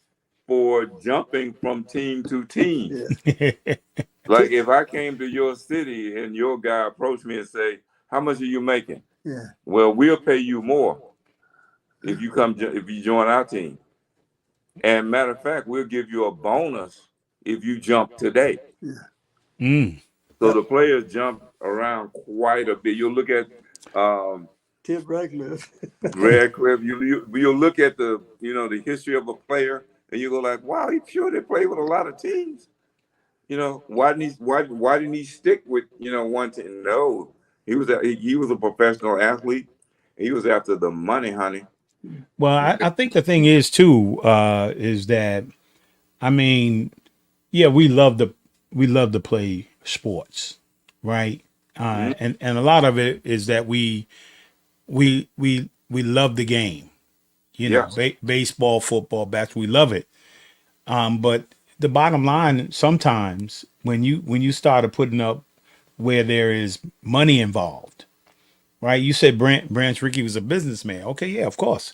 for jumping from team to team. Like if I came to your city and your guy approached me and say, "How much are you making?" Yeah. Well, we'll pay you more if you join our team. And matter of fact, we'll give you a bonus if you jump today. Yeah. So the players jump around quite a bit. You'll look at Tim Radcliffe. You'll look at the history of a player, and you go like, "Wow, he sure they played with a lot of teams." Why didn't he stick with one team? No, he was a professional athlete. He was after the money, honey. Well, I think the thing is too is that, I mean, yeah, we love to play sports, right? And a lot of it is that we love the game, baseball, football, basketball, we love it. But the bottom line, sometimes when you started putting up where there is money involved, right? You said Branch Rickey was a businessman. Okay, yeah, of course,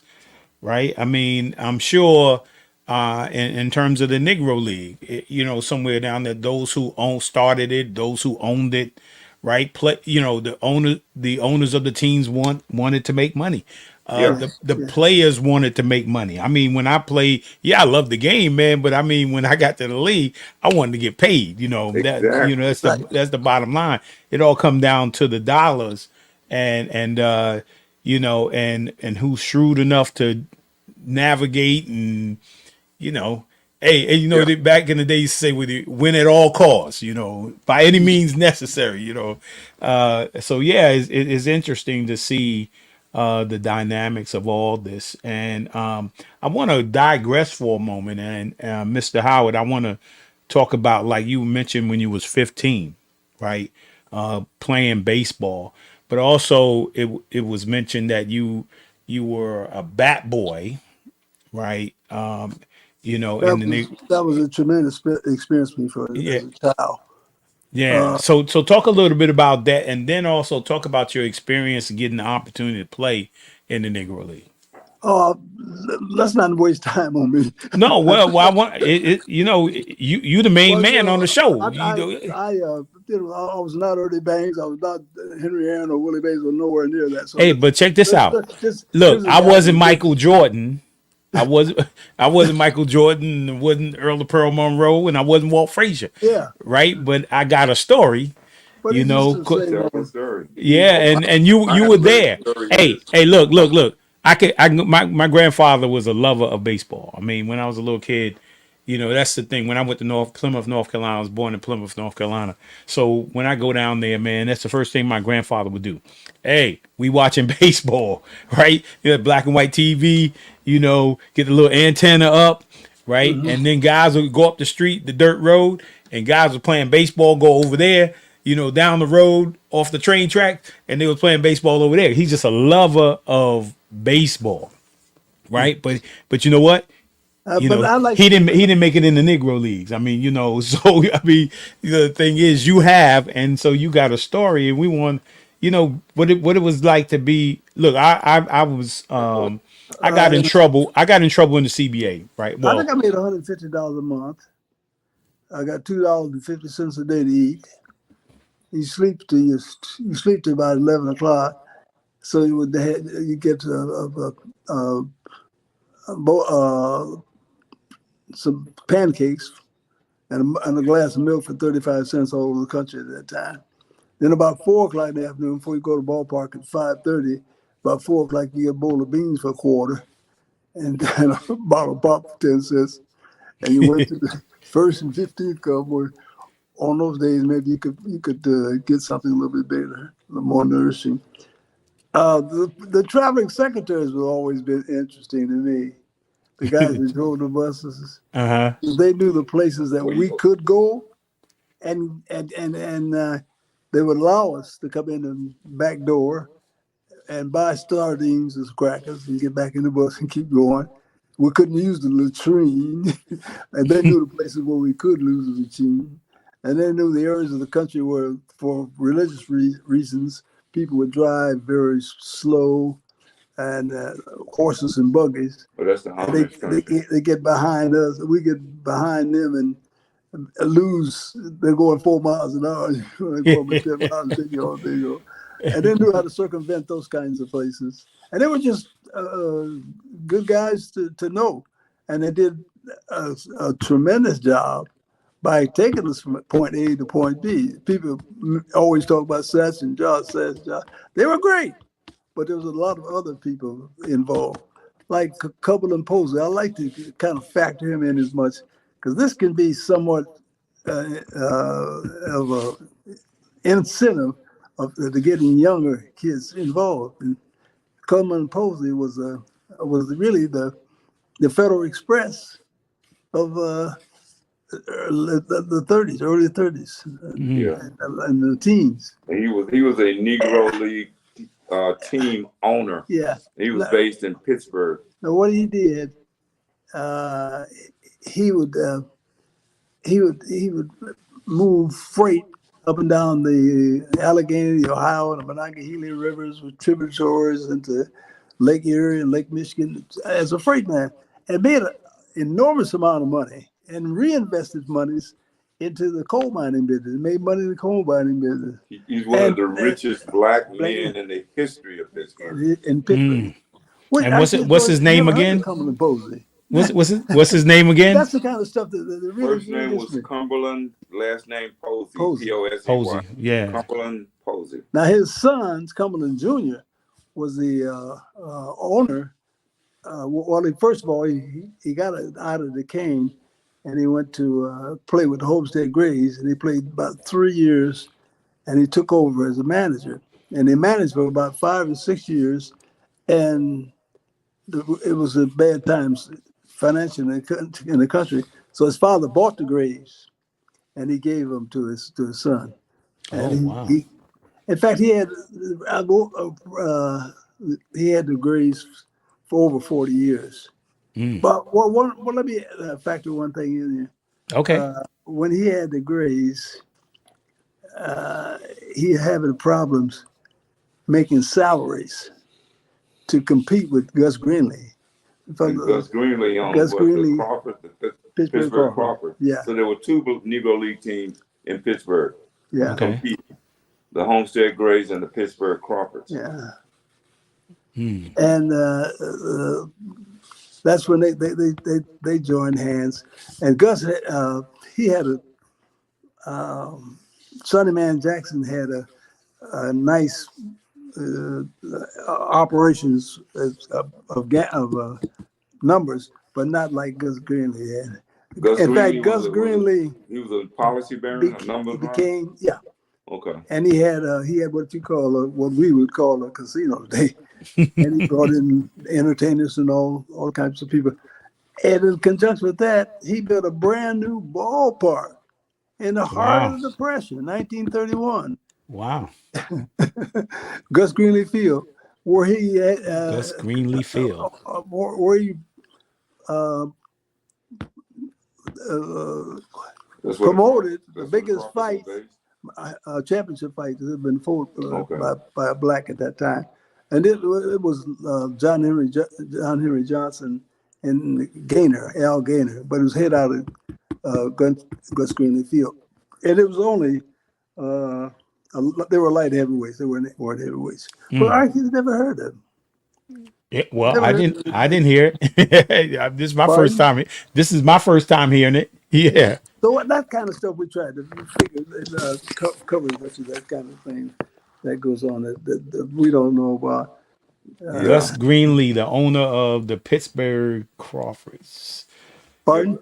right? I mean, I'm sure in terms of the Negro League, somewhere down there, those who started it, those who owned it, right? The owners of the teams wanted to make money. The players wanted to make money. I mean, when I played, I love the game, man. But I mean, when I got to the league, I wanted to get paid. Exactly. That's the bottom line. It all come down to the dollars, and who's shrewd enough to navigate and Hey, and you know, back in the day, you say with it, win at all costs, you know, by any means necessary, you know. So yeah, it's interesting to see the dynamics of all this. And I want to digress for a moment. And Mr. Howard, I want to talk about, like you mentioned, when you was 15, right, playing baseball, but also it was mentioned that you were a bat boy, right? You know, That was a tremendous experience for me yeah, as a child. yeah. So talk a little bit about that, and then also talk about your experience getting the opportunity to play in the Negro League. Let's not waste time on me. No, well, I want it. You know, you the main man on the show. I was not Early Banks. I was not Henry Aaron or Willie Mays or nowhere near that. So hey, but check this out. Look, I wasn't Michael Jordan. I wasn't Michael Jordan. Wasn't Earl of Pearl Monroe, and I wasn't Walt Frazier. Yeah. Right, but I got a story. But you know, story. Yeah, and you were there. Hey, look. My grandfather was a lover of baseball. I mean, when I was a little kid, you know, that's the thing. When I went to Plymouth, North Carolina, I was born in Plymouth, North Carolina. So when I go down there, man, that's the first thing my grandfather would do. Hey, we watching baseball, right? You know, black and white TV, you know, get the little antenna up, right? Mm-hmm. And then guys would go up the street, the dirt road, and guys were playing baseball, go over there, you know, down the road off the train track, and they were playing baseball over there. He's just a lover of baseball, right? But you know what? You know, he didn't make it in the Negro Leagues. I mean, you know, so I mean, the thing is, you have, and so you got a story, and we want, you know, what it was like to be. Look, I got in trouble. I got in trouble in the CBA, right? Well, I think I made $150 a month. I got $2.50 a day to eat. You sleep to about 11 o'clock, so you get some pancakes and a glass of milk for 35 cents all over the country at that time. Then about 4 o'clock in the afternoon, before you go to the ballpark at 5:30, about 4 o'clock you get a bowl of beans for a quarter and a bottle of pop for 10 cents. And you went to the first and 15th club where on those days maybe you could get something a little bit bigger, a little more nourishing. The traveling secretaries have always been interesting to me. The guys who drove the buses, they knew the places that we could go, and they would allow us to come in the back door and buy sardines as crackers and get back in the bus and keep going. We couldn't use the latrine, and they knew the places where we could use the latrine, and they knew the areas of the country where, for religious reasons, people would drive very slow. And horses and buggies. But that's the Amish country. They get behind us. We get behind them and lose. They're going 4 miles an hour. They're going 10 miles. There you go. And they knew how to circumvent those kinds of places. And they were just good guys to know. And they did a tremendous job by taking us from point A to point B. People always talk about Satch and Josh. They were great. But there was a lot of other people involved, like Cumberland Posey. I like to kind of factor him in as much, because this can be somewhat of an incentive to getting younger kids involved. And Cumberland Posey was really the Federal Express of the 30s, early 30s, and the teens. He was a Negro League team owner. Yeah, he was based in Pittsburgh. Now, what he did, he would move freight up and down the Allegheny, the Ohio, and the Monongahela rivers with tributaries into Lake Erie and Lake Michigan as a freight man, and made an enormous amount of money and reinvested monies into the coal mining business, made money in the coal mining business. He's one of the richest black men in the history of Pittsburgh. In Pittsburgh. And what's his name again? Cumberland Posey. What's his name again? That's the kind of stuff that really. First name was Cumberland, last name Posey. Posey, yeah. Cumberland Posey. Now his son, Cumberland Jr., was the owner. First of all, he got out of the cane and he went to play with the Homestead Grays, and he played about 3 years, and he took over as a manager. And he managed for about 5 or 6 years, and it was a bad times financially in the country. So his father bought the Grays, and he gave them to his son. And wow. In fact, he had the Grays for over 40 years. But let me factor one thing in here. Okay. When he had the Grays, he had having problems making salaries to compete with Gus Greenlee. Gus Greenlee on the Crawford, the Pittsburgh Crawford. Yeah. So there were 2 Negro League teams in Pittsburgh. Yeah. Competing. The Homestead Grays and the Pittsburgh Crawfords. Yeah. And that's when they joined hands. And Gus, he had Sonny Man Jackson had a nice operations of numbers, but not like Gus Greenlee had. In fact, Gus Greenlee, he was a policy bearer, a numbers became yeah. Okay. And he had what we would call a casino today, and he brought in entertainers and all kinds of people. And in conjunction with that, he built a brand new ballpark in the heart of the Depression, 1931. Wow. Gus Greenlee Field, where he Gus Greenlee Field, where he promoted the biggest fight, championship fight that had been fought by a black at that time, and it was John Henry Johnson and Al Gaynor, but it was head out of Gus Greenlee Field, and it was only they were light heavyweights. They weren't heavyweights. But I never heard of them. Well, I didn't hear it. This is my first time. This is my first time hearing it. Yeah. So that kind of stuff we try to figure, cover that kind of thing that goes on that we don't know about. Gus Greenlee, the owner of the Pittsburgh Crawfords. Pardon?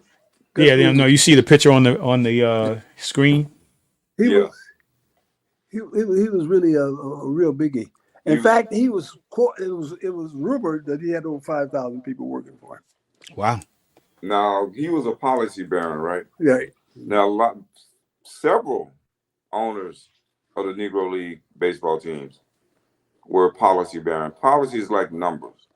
Yeah, no. You see the picture on the screen. He was really a real biggie. In fact, it was rumored that he had over 5,000 people working for him. Wow. Now he was a policy bearer, right? Right. Now several owners of the Negro League baseball teams were policy bearing. Policy is like numbers.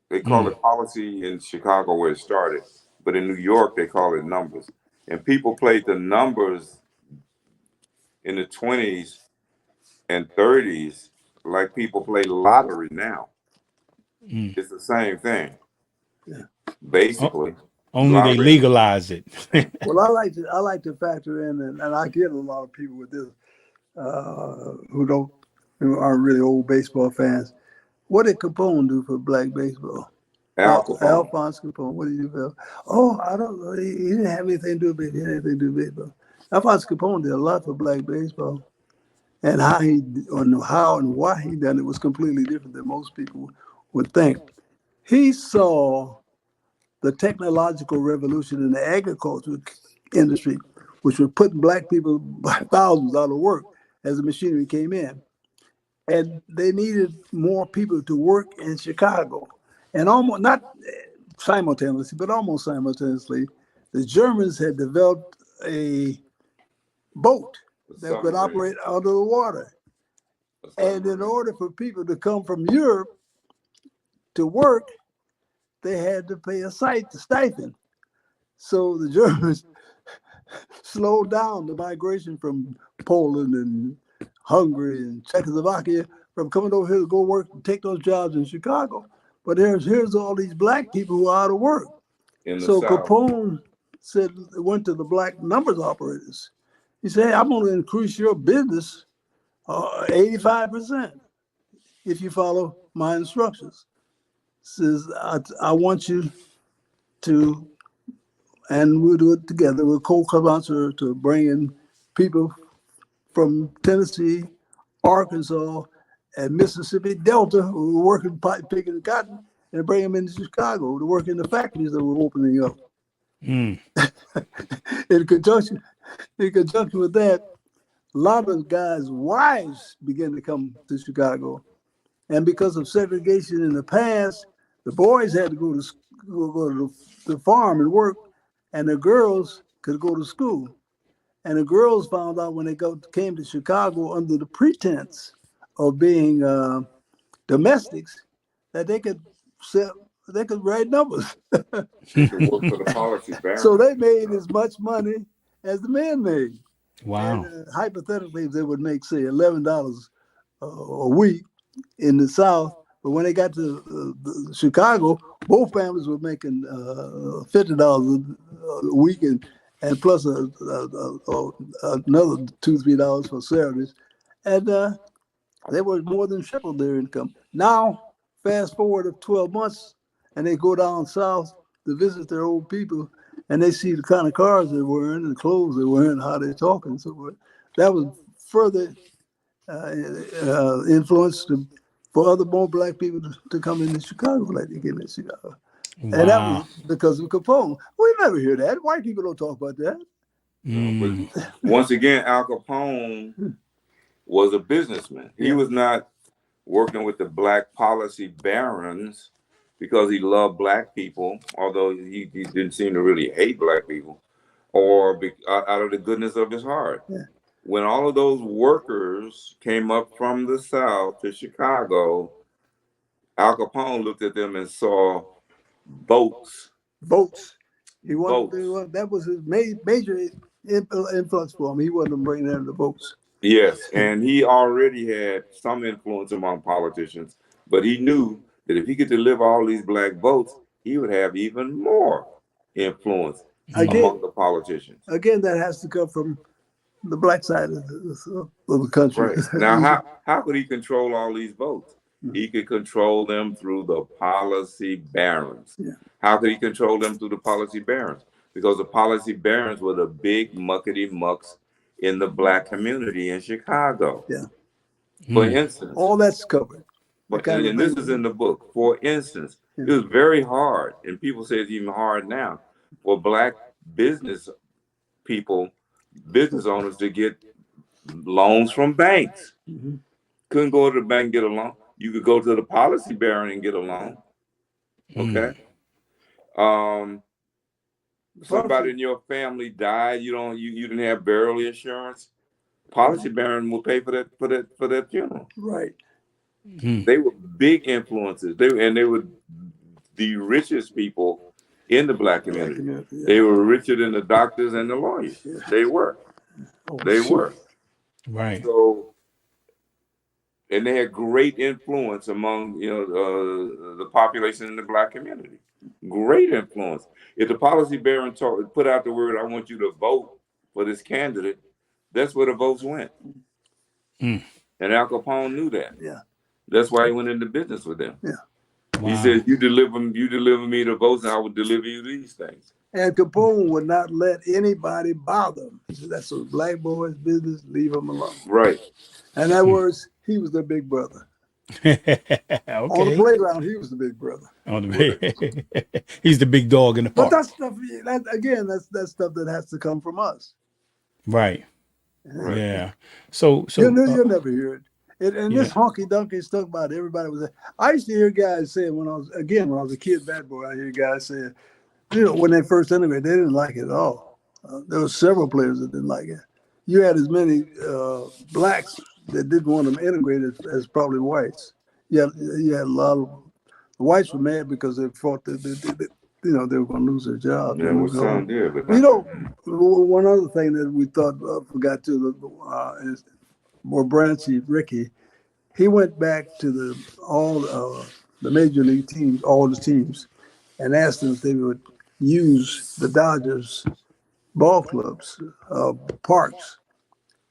They call it policy in Chicago where it started, but in New York they call it numbers. And people played the numbers in the 20s and 30s like people play lottery now. It's the same thing. Yeah. Basically. Only they legalize it. Well, I like to factor in, and I get a lot of people with this who aren't really old baseball fans. What did Capone do for black baseball? Alphonse Capone. What did he do? Oh, I don't know. He didn't have anything to do with it. He didn't have anything to do with baseball. Alphonse Capone did a lot for black baseball, and how and why he done it was completely different than most people would think. He saw the technological revolution in the agricultural industry, which was putting black people by thousands out of work as the machinery came in. And they needed more people to work in Chicago. And almost, not simultaneously, but almost simultaneously, the Germans had developed a boat that could operate under the water. And in order for people to come from Europe to work, they had to pay a stipend. So the Germans slowed down the migration from Poland and Hungary and Czechoslovakia from coming over here to go work and take those jobs in Chicago. But here's all these black people who are out of work. So Capone went to the black numbers operators. He said, hey, I'm going to increase your business 85% if you follow my instructions. Says, I want you to, and we'll do it together, we'll co-sponsor to bring in people from Tennessee, Arkansas, and Mississippi Delta who were working picking cotton, and bring them into Chicago to work in the factories that were opening up. Mm. in conjunction with that, a lot of guys' wives began to come to Chicago, and because of segregation in the past, the boys had to go to the farm and work, and the girls could go to school. And the girls found out when they came to Chicago under the pretense of being domestics that they could write numbers. They could work for the policy baron. So they made as much money as the men made. Wow. And hypothetically, they would make, say, $11 a week in the South. But when they got to Chicago, both families were making $50 a week and plus another $2-3 for Saturdays. And they were more than triple their income. Now, fast forward of 12 months, and they go down south to visit their old people, and they see the kind of cars they're wearing, and the clothes they're wearing, how they're talking, and so forth. That was further influence for other more black people to come into Chicago like they came in Chicago. Wow. And that was because of Capone. We never hear that. White people don't talk about that. Mm. But once again, Al Capone was a businessman. He was not working with the black policy barons because he loved black people, although he didn't seem to really hate black people, or out of the goodness of his heart. Yeah. When all of those workers came up from the South to Chicago, Al Capone looked at them and saw boats. He wanted that was his major influence for him. He wasn't bringing them the boats. Yes, and he already had some influence among politicians, but he knew that if he could deliver all these black votes, he would have even more influence among the politicians. Again, that has to come from the black side of the country. Right. Now, how could he control all these votes? He could control them through the policy barons. Yeah. How could he control them through the policy barons? Because the policy barons were the big muckety mucks in the black community in Chicago. Yeah. For instance, all that's covered. And this is in the book. For instance, it was very hard, and people say it's even hard now, for black business owners to get loans from banks. Mm-hmm. Couldn't go to the bank and get a loan. You could go to the policy baron and get a loan. Okay. Somebody in your family died. You didn't have burial insurance. Policy baron will pay for that funeral. Right. They were big influences. They were the richest people in the black community. They were richer than the doctors and the lawyers. Yeah. They were. Right. So, and they had great influence among the population in the black community. Great influence. If the policy baron put out the word, "I want you to vote for this candidate," that's where the votes went. And Al Capone knew that. Yeah. That's why he went into business with them. Yeah. Wow. He said, "You deliver me the votes, and I will deliver you these things." And Capone would not let anybody bother him. He said, "That's a black boy's business. Leave him alone." Right. And that was, he was their big brother. Okay. On the playground, he was the big brother. He's the big dog in the park. But that's stuff. That's stuff that has to come from us. Right. Yeah. So you'll never hear it. And this honky donkey stuff about everybody was. I used to hear guys say when I was a kid, bad boy. I hear guys say, when they first integrated, they didn't like it at all. There were several players that didn't like it. You had as many blacks that didn't want them integrated as probably whites. You had a lot of the whites were mad because they thought that they were going to lose their job. Yeah, what sound did. One other thing that we forgot to is more Branchy, Ricky. He went back to all the major league teams, all the teams, and asked them if they would use the Dodgers ball clubs, parks,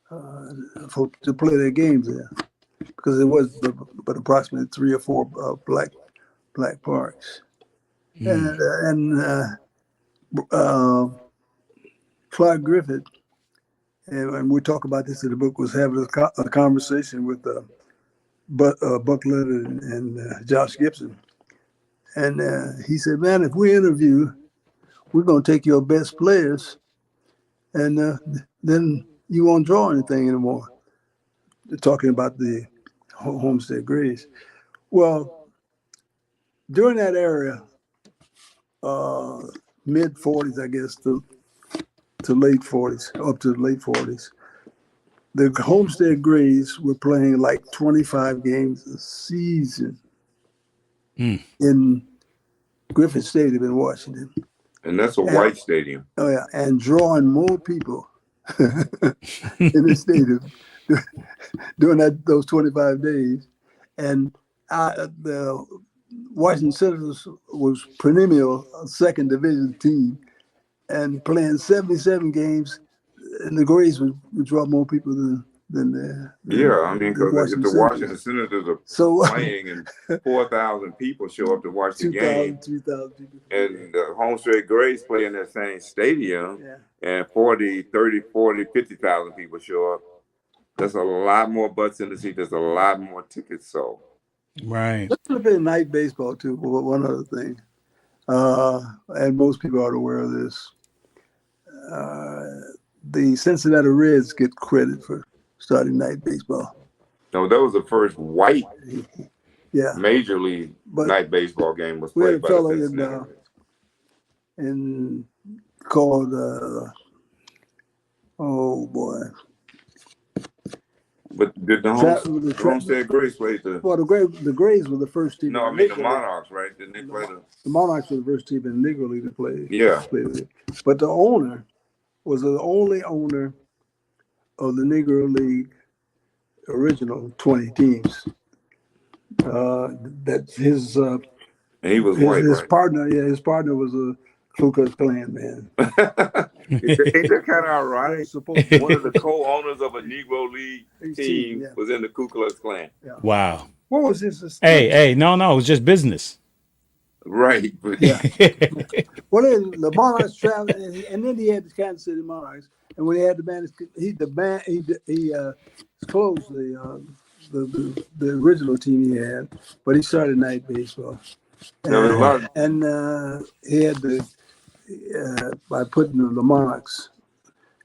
to play their games there, because it was but approximately 3 or 4 black parks, and Clark Griffith, and we talk about this in the book, was having a conversation with Buck Leonard and Josh Gibson, and he said, "Man, if we interview we're going to take your best players, and then you won't draw anything anymore. They're talking about the Homestead Grays. Well, during that era, mid 40s, I guess, to late 40s, up to the late 40s, the Homestead Grays were playing like 25 games a season in Griffith Stadium in Washington. And that's a white stadium. Oh, yeah, and drawing more people in the stadium during those 25 days. And the Washington Senators was perennial second division team and playing 77 games, and the Grays would draw more people than yeah, I mean, because if the Washington Senators are playing and 4,000 people show up to watch the game, 2,000 people. And the Homestead Grays play in that same stadium, and 40, 30, 40, 50,000 people show up, there's a lot more butts in the seat. There's a lot more tickets sold. Right. Let's look at night baseball, too, one other thing. And most people are aware of this. The Cincinnati Reds get credit for starting night baseball. No, that was the first white major league night baseball game was played by the Cincinnati Reds. Called oh boy. But did the Homestead Grays play the? Well, the Grays were the first team. No, I mean the Monarchs, right? Didn't they play the Monarchs were the first team in the Negro League to play? Yeah. But the owner was the only owner of the Negro League original 20 teams. That his and he was his white, partner, his partner was a Ku Klux Klan man. Ain't that kind of ironic? One of the co-owners of a Negro League team was in the Ku Klux Klan. Yeah. Wow. What was this? Hey, no, it was just business. Right. But Well, then the Monarchs traveled, and then he had the Kansas City Monarchs. And when he had the band, he closed the original team he had, but he started night baseball. And he had by putting the Monarchs,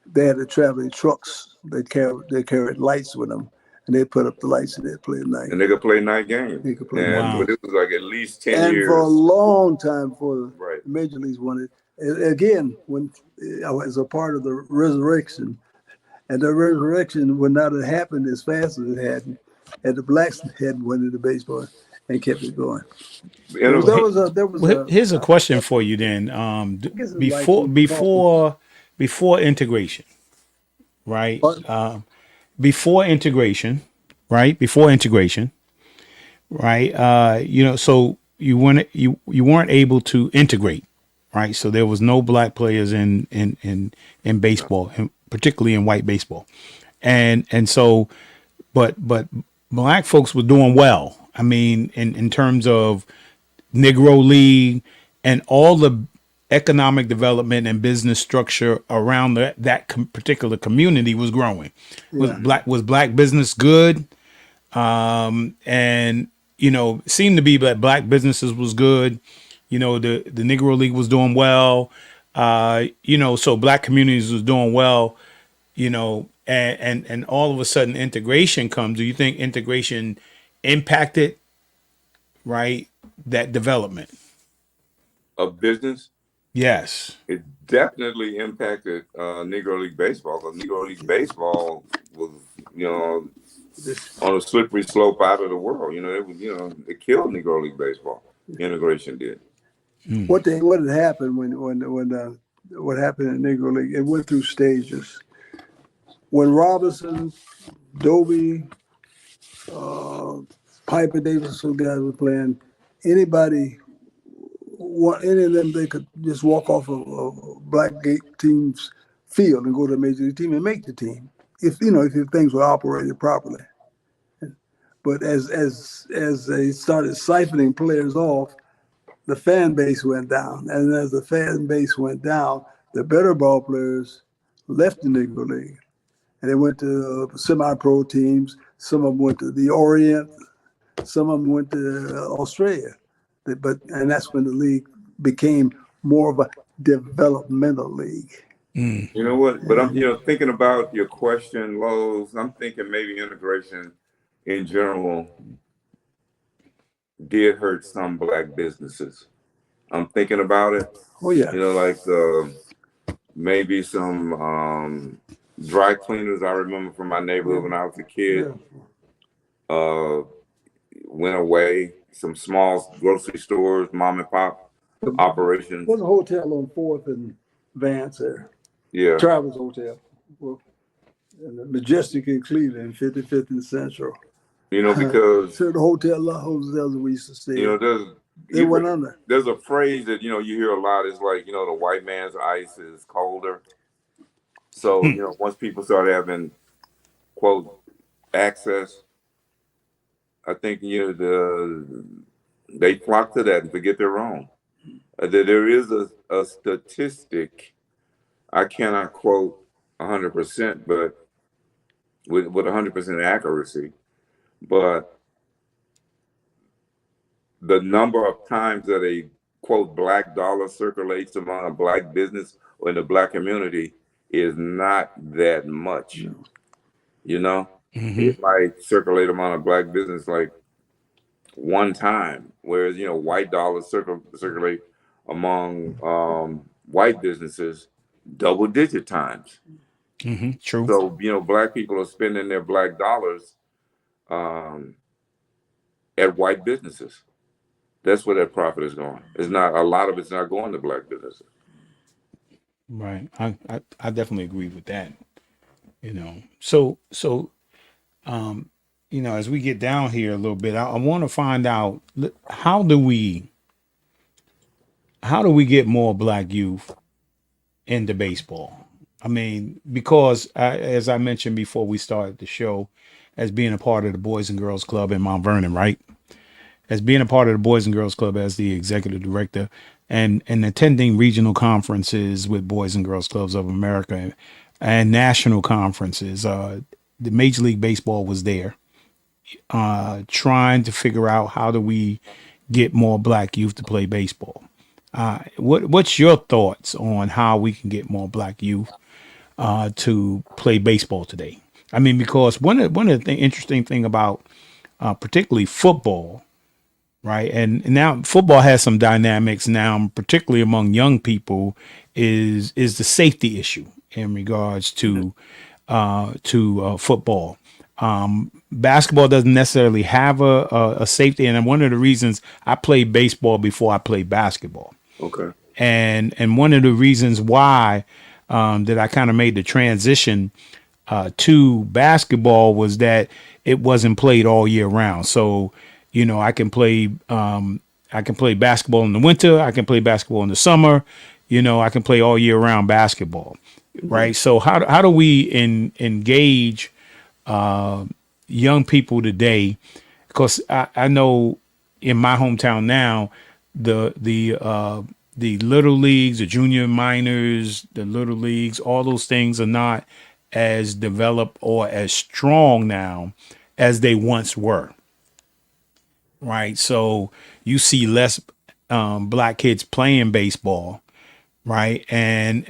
they had the traveling trucks. They carried lights with them, and they put up the lights and they play at night. And they could play night games. They could play night. But it was like at least 10 years. And for a long time before the Major Leagues won it. Again, when I was a part of the resurrection, and the resurrection would not have happened as fast as it had, and the blacks hadn't went into baseball and kept it going. Here's a question for you then. Before integration, right? Before integration, right? So you weren't able to integrate. Right, so there was no black players in baseball, particularly in white baseball, and so, but black folks were doing well. I mean, in terms of Negro League and all the economic development and business structure around that particular community was growing. Was black business good? And seemed to be that black businesses was good. The Negro League was doing well, so black communities was doing well, and all of a sudden integration comes. Do you think integration impacted, right, that development of business? Yes. It definitely impacted Negro League baseball, because Negro League baseball was, on a slippery slope out of the world. It killed Negro League baseball. Integration did. What had happened what happened in Negro League? It went through stages. When Robinson, Dobie, Piper Davis, some guys were playing, any of them, they could just walk off a black gate team's field and go to a major league team and make the team if things were operated properly. But as they started siphoning players off, the fan base went down. And as the fan base went down, the better ball players left the Negro League. And they went to semi-pro teams. Some of them went to the Orient. Some of them went to Australia. And that's when the league became more of developmental league. Mm. You know what? But I'm, thinking about your question, Lowe's. I'm thinking maybe integration in general did hurt some black businesses. I'm thinking about it. Oh yeah. Like maybe some dry cleaners I remember from my neighborhood when I was a kid went away. Some small grocery stores, mom and pop operations. There's a hotel on 4th and Vance there. Yeah. Travis Hotel. Well, and the Majestic in Cleveland, 55th and Central. Because the hotels we used to stay. They went under. There's a phrase that you hear a lot. It's like the white man's ice is colder. So once people start having quote access, I think they flock to that and forget their own. There is a statistic I cannot quote 100%, but with 100% accuracy, but the number of times that a quote black dollar circulates among a black business or in the black community is not that much. It might circulate among a black business like one time, whereas white dollars circulate among white businesses double-digit times. True. So black people are spending their black dollars at white businesses. That's where that profit is going. It's not a lot of it's not going to black businesses. Right. I definitely agree with that. So as we get down here a little bit, I want to find out how do we get more black youth into baseball? I mean, because as I mentioned before we started the show, as being a part of the Boys and Girls Club in Mount Vernon, right? As being a part of the Boys and Girls Club as the executive director and attending regional conferences with Boys and Girls Clubs of America and national conferences, the Major League Baseball was there, trying to figure out how do we get more black youth to play baseball. What's your thoughts on how we can get more black youth to play baseball today? I mean, because one of the interesting thing about particularly football, right? And now football has some dynamics now, particularly among young people, is the safety issue in regards to football. Basketball doesn't necessarily have a safety, and one of the reasons I played baseball before I played basketball. Okay. And one of the reasons why that I kind of made the transition to basketball was that it wasn't played all year round. So, I can play basketball in the winter. I can play basketball in the summer. I can play all year round basketball. Right. So how do we engage young people today? Because I know in my hometown now, the little leagues, the junior minors, the little leagues, all those things are not as developed or as strong now as they once were. Right. So you see less black kids playing baseball. Right. And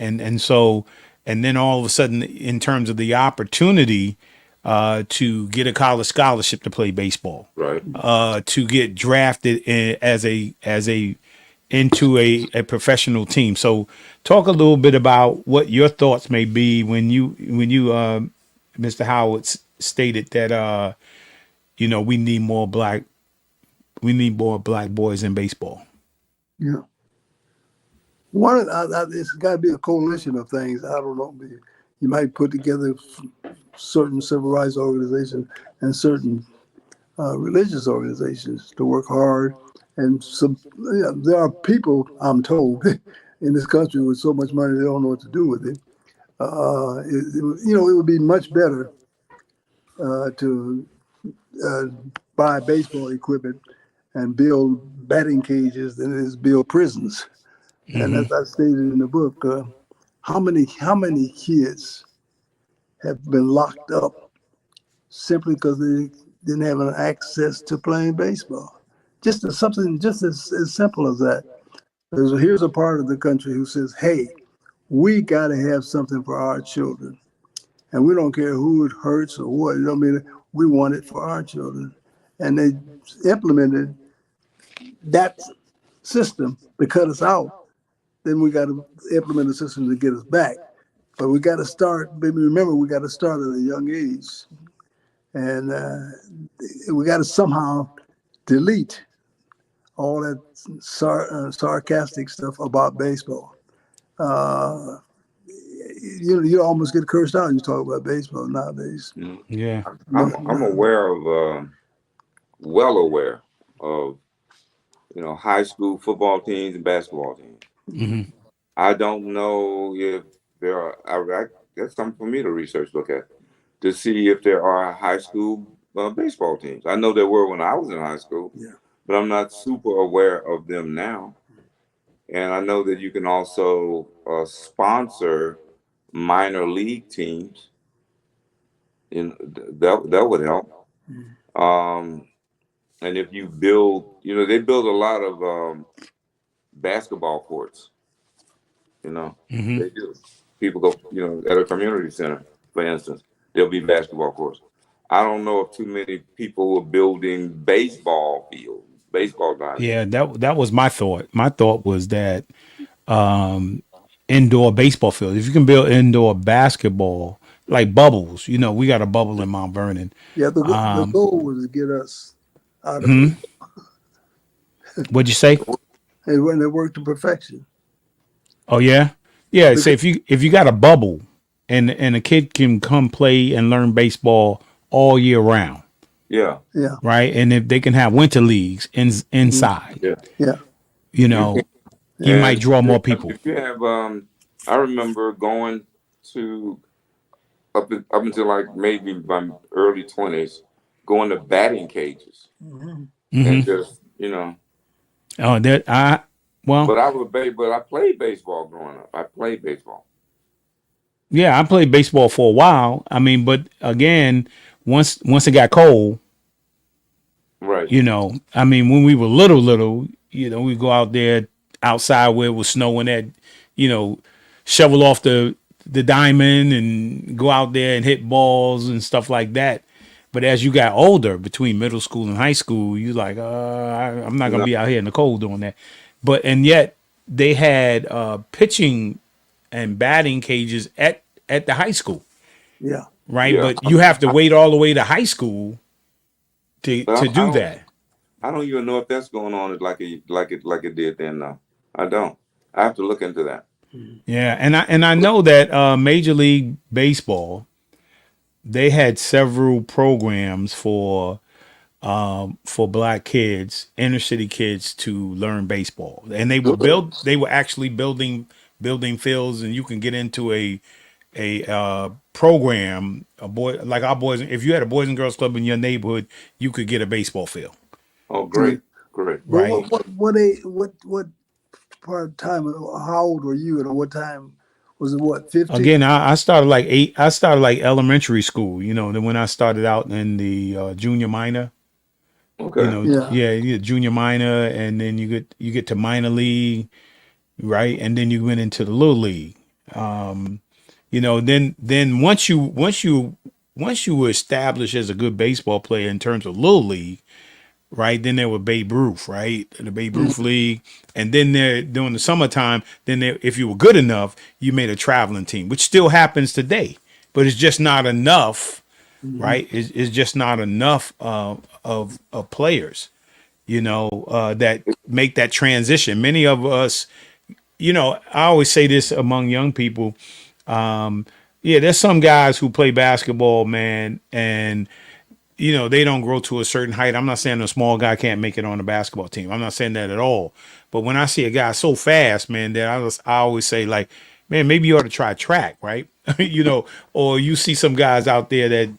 then all of a sudden, in terms of the opportunity to get a college scholarship to play baseball, right, to get drafted into a professional team. So talk a little bit about what your thoughts may be when you Mr. Howard stated that we need more black boys in baseball. Yeah. It's got to be a coalition of things. I don't know. You might put together certain civil rights organizations and certain religious organizations to work hard. And there are people, I'm told, in this country with so much money they don't know what to do with it. It would be much better to buy baseball equipment and build batting cages than it is build prisons. Mm-hmm. And as I stated in the book, how many kids have been locked up simply because they didn't have an access to playing baseball? Something just as simple as that. Here's a part of the country who says, hey, we got to have something for our children. And we don't care who it hurts or what. You know what I mean? We want it for our children. And they implemented that system to cut us out. Then we got to implement a system to get us back. But we got to start, baby, remember, we got to start at a young age. And we got to somehow delete all that sarcastic stuff about baseball. You almost get cursed out when you talk about baseball nowadays. Yeah. I'm aware of, well aware of, high school football teams and basketball teams. Mm-hmm. I don't know if there are, that's something for me to research, look at, to see if there are high school baseball teams. I know there were when I was in high school, but I'm not super aware of them now. And I know that you can also sponsor minor league teams. That would help. And if you build, they build a lot of basketball courts. Mm-hmm. They do. People go, at a community center, for instance, there'll be basketball courts. I don't know if too many people are building baseball fields, baseball diamonds. Yeah, that was my thought. My thought was that indoor baseball field. If you can build indoor basketball, like bubbles, we got a bubble in Mount Vernon. Yeah, the goal was to get us out of it. What'd you say? And when they worked to perfection. Oh yeah, yeah. So if you got a bubble, and a kid can come play and learn baseball all year round. Yeah. Yeah. Right, and if they can have winter leagues inside. Yeah. You might draw more people. If you have, I remember going to up until like maybe my early 20s, going to batting cages, and just Oh, that well. But I played baseball growing up. I played baseball. Yeah, I played baseball for a while. I mean, but again, once it got cold, right? I mean, when we were little, we go out there outside where it was snowing at, shovel off the diamond and go out there and hit balls and stuff like that. But as you got older, between middle school and high school, you like, I'm not gonna be out here in the cold doing that. And yet they had pitching and batting cages at the high school. Yeah. Right. Yeah. But you have to wait all the way to high school to do that. I don't even know if that's going on like it did then now. I don't. I have to look into that. Yeah, and I know that Major League Baseball, they had several programs for black kids, inner city kids, to learn baseball, and they were actually building fields, and you can get into a program, like our boys. If you had a Boys and Girls Club in your neighborhood, you could get a baseball field. Oh, great. Right. What part of time? How old were you, and what time was it? What, 15? Again, I started like elementary school. Then when I started out in the junior minor. Okay. Junior minor, and then you get to minor league, right, and then you went into the little league. Then once you were established as a good baseball player in terms of little league, right, then there was Babe Ruth, right, the Babe Ruth League, and then during the summertime, if you were good enough, you made a traveling team, which still happens today, but it's just not enough, right? It's just not enough of players, that make that transition. Many of us, I always say this among young people. There's some guys who play basketball, man, and they don't grow to a certain height. I'm not saying a small guy can't make it on a basketball team. I'm not saying that at all. But when I see a guy so fast, man, that I always say, like, man, maybe you ought to try track, right? Or you see some guys out there that,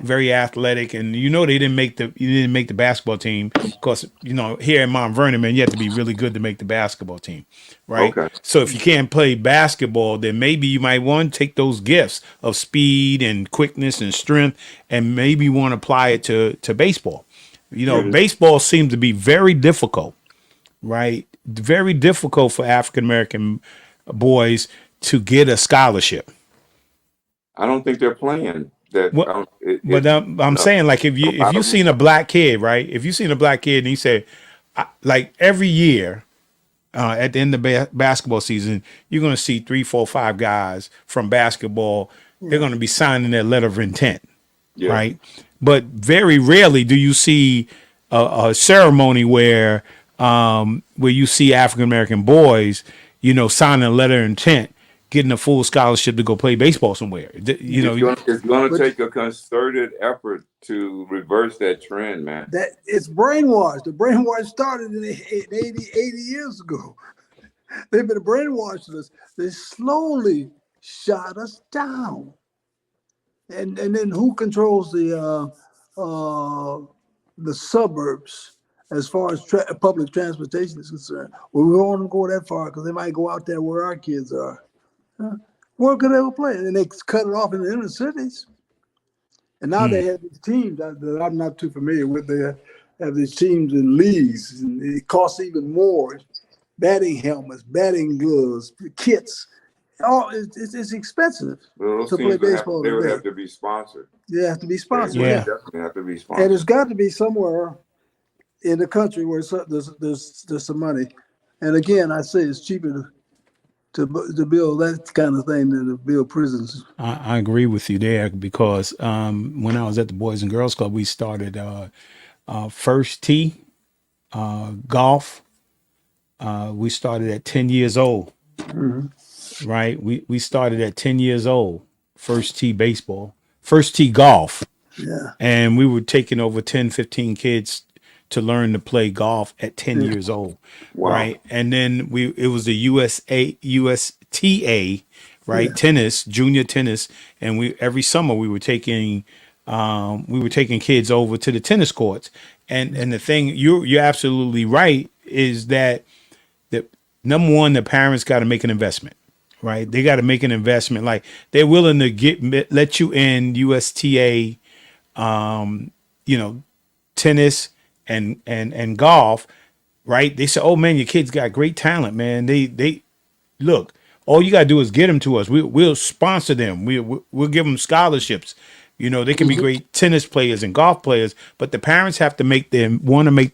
very athletic, and they didn't make the basketball team because here in Mount Vernon, man, you have to be really good to make the basketball team, right? Okay. So if you can't play basketball, then maybe you might want to take those gifts of speed and quickness and strength, and maybe want to apply it to baseball. Baseball seems to be very difficult, right? very difficult for African American boys to get a scholarship. I don't think they're playing that. What? But I'm saying, like, if you seen a black kid, right? If you seen a black kid and he said, like, every year at the end of basketball season, you're going to see 3, 4, 5 guys from basketball. They're going to be signing their letter of intent, right? But very rarely do you see a ceremony where you see African American boys, signing a letter of intent, getting a full scholarship to go play baseball somewhere. It's going to take a concerted effort to reverse that trend, man. That it's brainwashed. The brainwash started in 80 years ago. They've been brainwashing us. They slowly shot us down. And then who controls the suburbs as far as public transportation is concerned? Well, we don't want to go that far because they might go out there where our kids are. Where could they ever play? And they cut it off in the inner cities. And now they have these teams that I'm not too familiar with. They have these teams in leagues, and it costs even more. Batting helmets, batting gloves, kits. It's expensive to play baseball. They would have to be sponsored. They have to be sponsored. Yeah, definitely have to be sponsored. And it's got to be somewhere in the country where there's some money. And again, I say it's cheaper to build that kind of thing than to build prisons. I agree with you there because when I was at the Boys and Girls Club, we started first tee golf. We started at 10 years old. Mm-hmm. Right, we started at 10 years old. First tee baseball, first tee golf. Yeah, and we were taking over 10, 15 kids to learn to play golf at 10 years old. Wow. Right, and then it was the USTA, right, tennis, junior tennis, and every summer we were taking kids over to the tennis courts. And the thing you're absolutely right is that number one, the parents got to make an investment. Right, they got to make an investment. Like they're willing to let you in USTA, tennis and golf. Right, they say, "Oh man, your kids got great talent, man. They look. All you got to do is get them to us. We'll sponsor them. We'll give them scholarships. They can be great tennis players and golf players, but the parents have to make the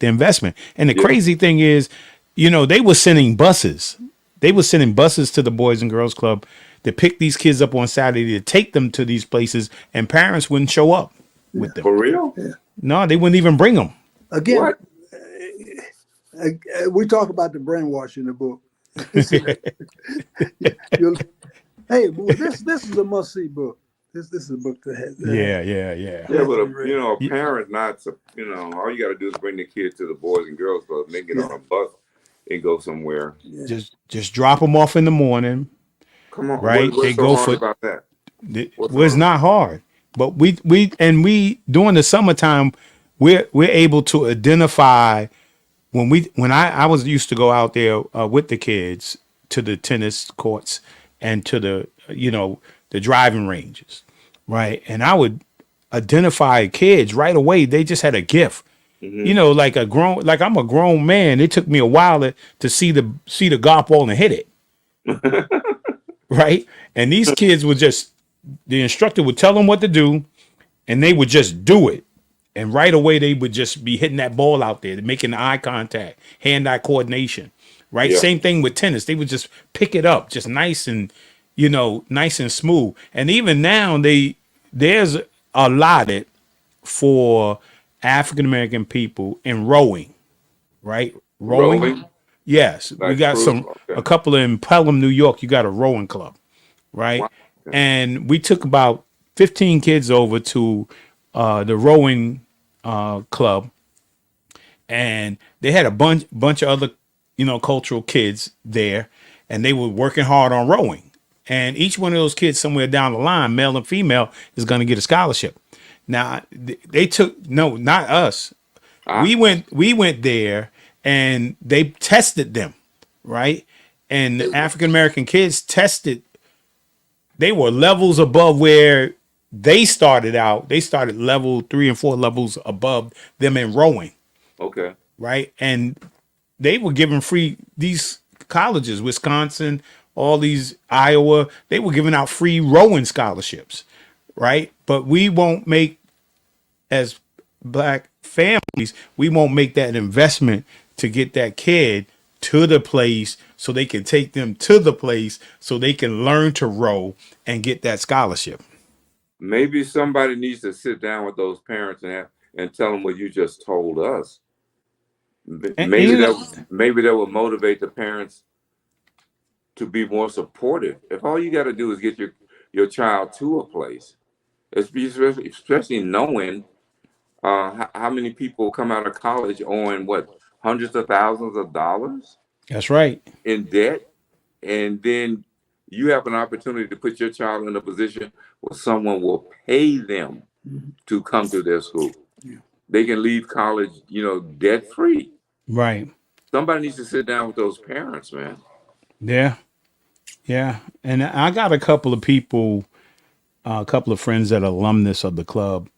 investment. And the crazy thing is, they were sending buses. They were sending buses to the Boys and Girls Club to pick these kids up on Saturday to take them to these places, and parents wouldn't show up with them. For real? Yeah. No, they wouldn't even bring them. Again, we talk about the brainwash in the book. Hey, this is a must-see book. This is a book that has. Yeah. Yeah, but a parent not, all you got to do is bring the kids to the Boys and Girls Club, and they get on a bus and go somewhere. Yeah. Just drop them off in the morning. Come on, right? What's they so go hard for about that. It's not hard, but we during the summertime we're able to identify when I was used to go out there with the kids to the tennis courts and to the the driving ranges, right? And I would identify kids right away. They just had a gift. Mm-hmm. Like I'm a grown man. It took me a while to see the golf ball and hit it. Right? And these kids would the instructor would tell them what to do and they would just do it. And right away they would just be hitting that ball out there, making eye contact, hand-eye coordination. Right? Yeah. Same thing with tennis. They would just pick it up, just nice and smooth. And even now there's allotted for African American people in rowing, right? Rowing? Yes. Like we got a couple in Pelham, New York. You got a rowing club, right? Wow. Okay. And we took about 15 kids over to the rowing club, and they had a bunch of other, cultural kids there, and they were working hard on rowing. And each one of those kids somewhere down the line, male and female, is going to get a scholarship. Now they not us. We went there and they tested them, right? And the African American kids tested. They were levels above where they started out. They started level 3 and 4 levels above them in rowing. Okay. Right. And they were giving free, these colleges, Wisconsin, all these, Iowa, they were giving out free rowing scholarships, right? But we won't make, as black families, we won't make that investment to get that kid to the place so they can take them to the place so they can learn to row and get that scholarship. Maybe somebody needs to sit down with those parents and tell them what you just told us. Maybe that will motivate the parents to be more supportive. If all you got to do is get your child to a place, especially knowing how many people come out of college owing hundreds of thousands of dollars. That's right. In debt, and then you have an opportunity to put your child in a position where someone will pay them to come to their school. Yeah. They can leave college, debt free. Right. Somebody needs to sit down with those parents, man. Yeah. Yeah. And I got a couple of people, a couple of friends that are alumnus of the club.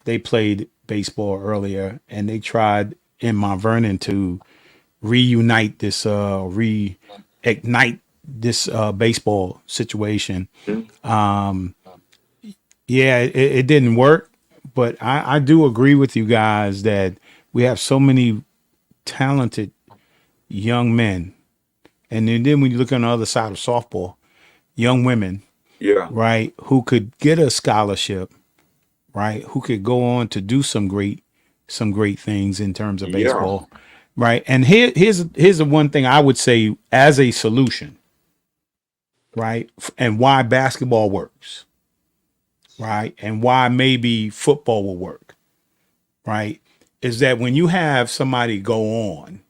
They played baseball earlier, and they tried in Mount Vernon to reignite this, reignite this baseball situation. Yeah, it didn't work, but I do agree with you guys that we have so many talented young men. And then when you look on the other side of softball, young women, right, who could get a scholarship, right, who could go on to do some great things in terms of baseball, right. And here's the one thing I would say as a solution, right, and why basketball works, right, and why maybe football will work, right, is that when you have somebody go on,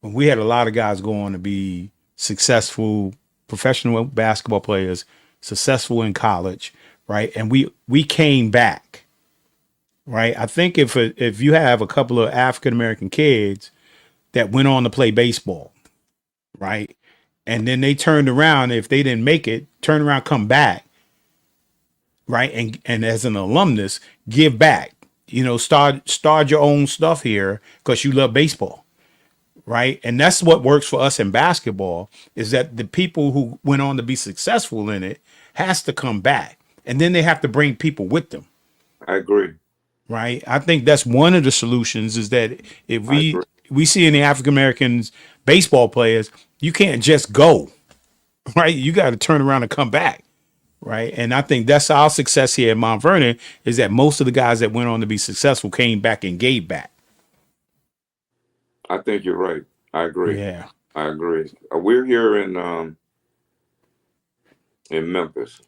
when we had a lot of guys go on to be successful professional basketball players, successful in college, right, and we came back, right. I think if you have a couple of African American kids that went on to play baseball, right, and then they turned around, if they didn't make it, turn around, come back, right, and as an alumnus, give back, start your own stuff here because you love baseball, right, and that's what works for us in basketball, is that the people who went on to be successful in it has to come back, and then they have to bring people with them. I agree. Right. I think that's one of the solutions, is that if we see any African Americans baseball players, you can't just go, right? You got to turn around and come back. Right. And I think that's our success here at Mount Vernon, is that most of the guys that went on to be successful came back and gave back. I think you're right. I agree. Yeah, I agree. We're here in Memphis.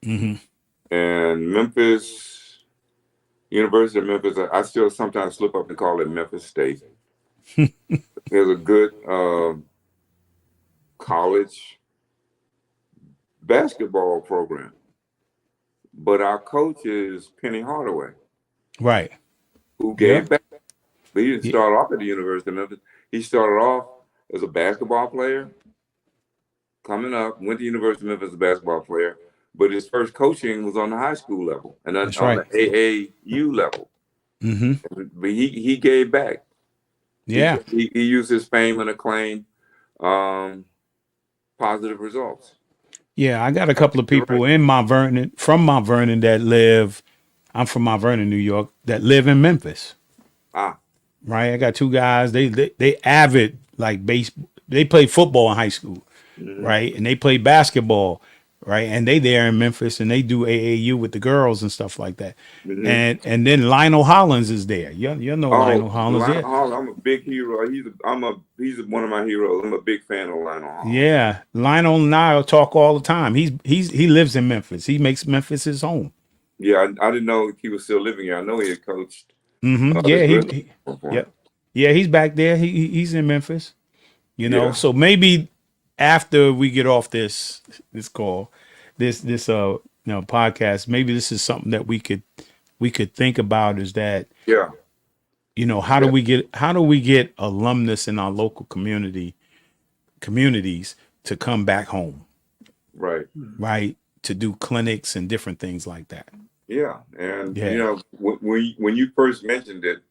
Mm-hmm. And Memphis, University of Memphis, I still sometimes slip up and call it Memphis State. There's a good college basketball program, but our coach is Penny Hardaway, right, who gave back. But he didn't start off at the University of Memphis. He started off as a basketball player, coming up, went to the University of Memphis as a basketball player, but his first coaching was on the high school level and on the AAU level. Mm-hmm. But he gave back. Yeah. He used his fame and acclaim, positive results. Yeah, I got a couple of people in Mount Vernon, from Mount Vernon, that live, I'm from Mount Vernon, New York, that live in Memphis. Right. I got two guys, they avid, like, baseball. They play football in high school, right? And they play basketball, right? And they there in Memphis, and they do AAU with the girls and stuff like that. And then Lionel Hollins is there. You know Lionel Hollins. I'm a big hero. He's one of my heroes. I'm a big fan of Lionel Hollins. Yeah, Lionel and I talk all the time. He lives in Memphis. He makes Memphis his home. Yeah, I didn't know he was still living here. I know he had coached. Mm-hmm. Yeah, he's back there. He's in Memphis. So maybe after we get off this call, this podcast, maybe this is something that we could think about, is that how do we get alumnus in our local communities to come back home, right, to do clinics and different things like that. Yeah, and when you first mentioned it,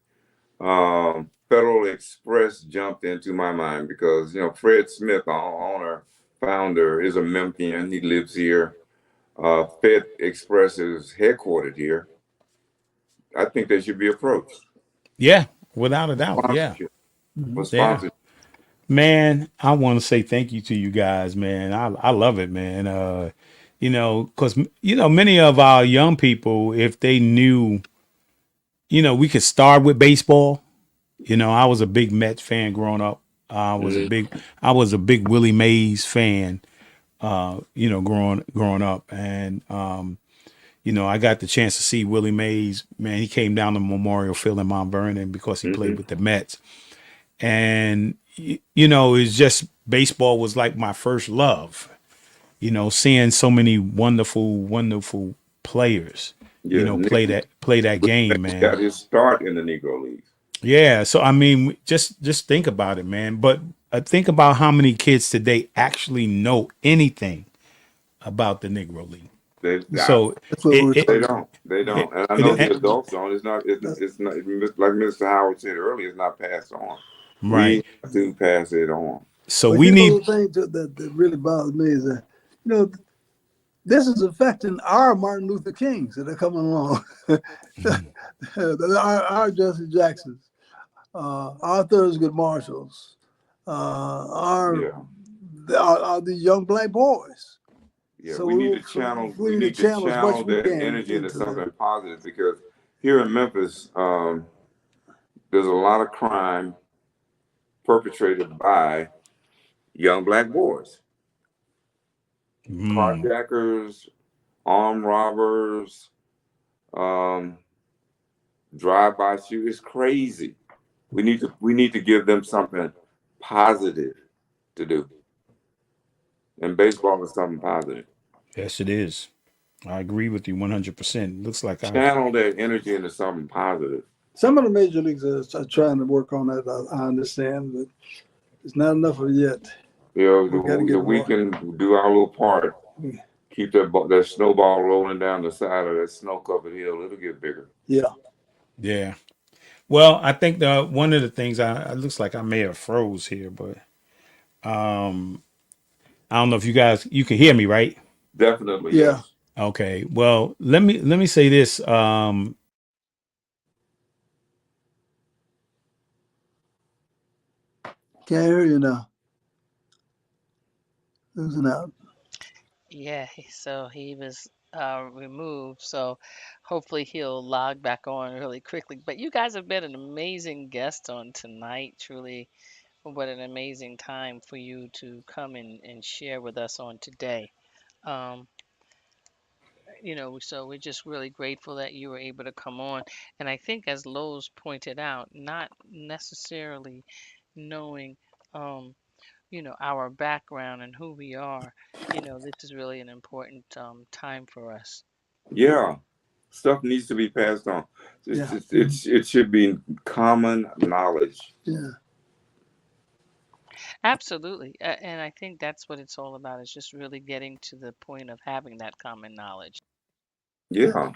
Federal Express jumped into my mind because, Fred Smith, our owner, founder, is a Memphian. He lives here. Fed Express is headquartered here. I think they should be approached. Yeah, without a doubt. Yeah. Sponsorship. For Yeah. sponsorship. Man, I want to say thank you to you guys, man. I love it, man. Because many of our young people, if they knew, we could start with baseball. I was a big Mets fan growing up. I was a big Willie Mays fan. Growing up, and I got the chance to see Willie Mays. Man, he came down to Memorial Field in Mount Vernon because he played with the Mets, and it's just baseball was like my first love. Seeing so many wonderful players, play that game, man. Got his start in the Negro League. Yeah, so I mean, just think about it, man. But think about how many kids today actually know anything about the Negro League. They don't. And I know the adults don't. It's not like Mr. Howard said earlier. It's not passed on. Right. We have to pass it on. So we need. The thing that really bothers me is that this is affecting our Martin Luther Kings that are coming along, our Jesse Jacksons, our Thurgood Marshalls, the young black boys. Yeah, so we need to channel. We need to channel that energy into something positive because here in Memphis, there's a lot of crime perpetrated by young black boys. Carjackers, armed robbers, drive-by shooters. It's crazy. We need to give them something positive to do. And baseball is something positive. Yes, it is. I agree with you 100%. Looks like channel that energy into something positive. Some of the major leagues are trying to work on that. I understand, but it's not enough of it yet. We can do our little part. Keep that snowball rolling down the side of that snow-covered hill. It'll get bigger. Yeah. Yeah. Well, I think one of the things it looks like I may have froze here, but I don't know if you can hear me, right? Definitely. Yeah. Yes. Okay. Well, let me say this. Can't hear you now. Losing out. Yeah, so he was removed. So hopefully he'll log back on really quickly. But you guys have been an amazing guest on tonight. Truly, what an amazing time for you to come and share with us on today. So we're just really grateful that you were able to come on. And I think, as Lowe's pointed out, not necessarily knowing, our background and who we are, this is really an important time for us. Yeah. Stuff needs to be passed on. It should be common knowledge. Yeah. Absolutely. And I think that's what it's all about, is just really getting to the point of having that common knowledge. Yeah.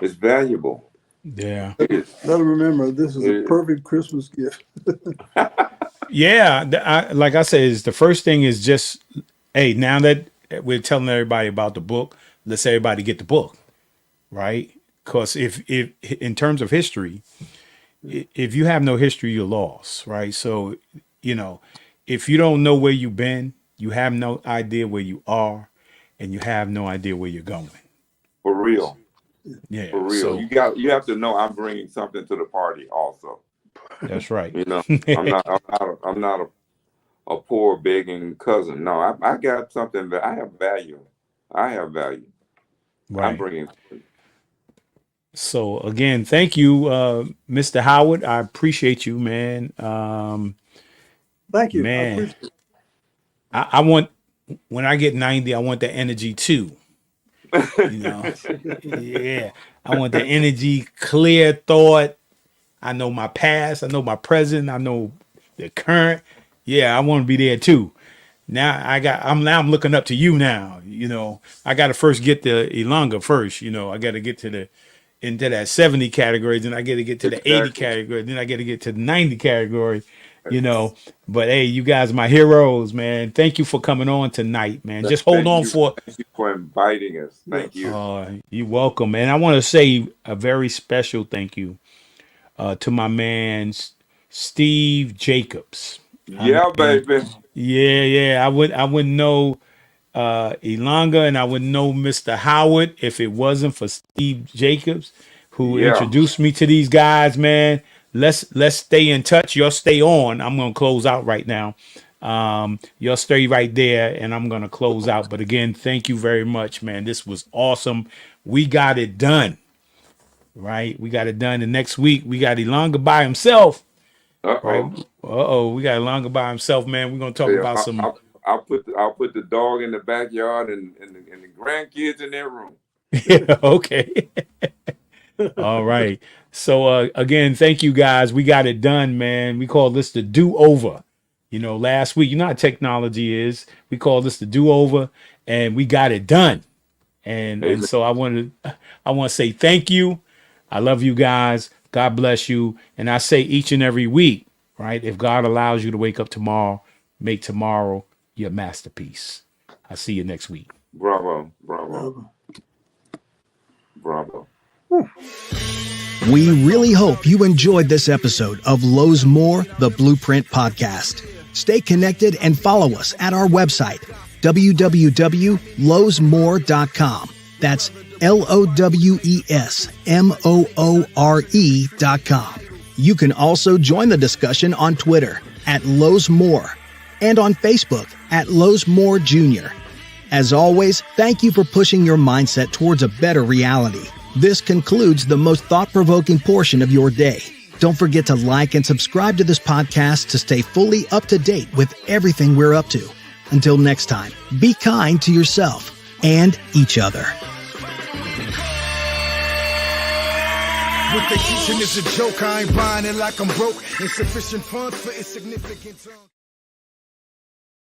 It's valuable. Yeah. Gotta remember, this is a perfect Christmas gift. Yeah. Like I said, the first thing is just, hey, now that we're telling everybody about the book, let's everybody get the book, right? Because if in terms of history, if you have no history, you're lost, right? So, if you don't know where you've been, you have no idea where you are, and you have no idea where you're going. For real. Yeah. For real. So, you have to know I'm bringing something to the party also. That's right. I'm not a poor begging cousin. No, I got something that I have value. Right. I'm bringing. So again, thank you, Mr. Howard. I appreciate you, man. Thank you, man. I want, when I get 90, I want the energy too. Yeah, I want the energy, clear thought. I know my past, I know my present, I know the current. Yeah, I want to be there too. Now I'm looking up to you now. I got to first get the Ilonga first. I got to get to the, into that 70 category, then I get to get to the 80 Exactly. category, then I get to get to the 90 category, you know. But hey, you guys are my heroes, man. Thank you for coming on tonight, man. Just hold on for. Thank you for inviting us. Thank you. You're welcome, man. I want to say a very special thank you to my man Steve Jacobs. Yeah, baby. Yeah. I wouldn't know Ilanga, and I wouldn't know Mr. Howard if it wasn't for Steve Jacobs, who introduced me to these guys, man. Let's stay in touch. Y'all stay on. I'm gonna close out right now. Y'all stay right there, and I'm gonna close out. But again, thank you very much, man. This was awesome. We got it done. Right? We got it done. And next week we got Ilanga by himself. Right? We got Ilanga by himself, man. We're gonna talk about some. I'll put the dog in the backyard and the grandkids in their room. Yeah, okay. All right. So again, thank you guys. We got it done, man. We call this the do-over. You know, last week, you know how technology is. We call this the do-over, and we got it done. And so I want to say thank you. I love you guys. God bless you. And I say each and every week, right? If God allows you to wake up tomorrow, make tomorrow your masterpiece. I'll see you next week. Bravo. We really hope you enjoyed this episode of Lowe's More, the Blueprint Podcast. Stay connected and follow us at our website, www.lowesmore.com. That's LOWESMOORE.com. You can also join the discussion on Twitter at Lowe's More and on Facebook at Lowe's More Jr. As always, thank you for pushing your mindset towards a better reality. This concludes the most thought-provoking portion of your day. Don't forget to like and subscribe to this podcast to stay fully up to date with everything we're up to. Until next time, be kind to yourself and each other. What they teaching is a joke. I ain't buying it like I'm broke. Insufficient funds for insignificant.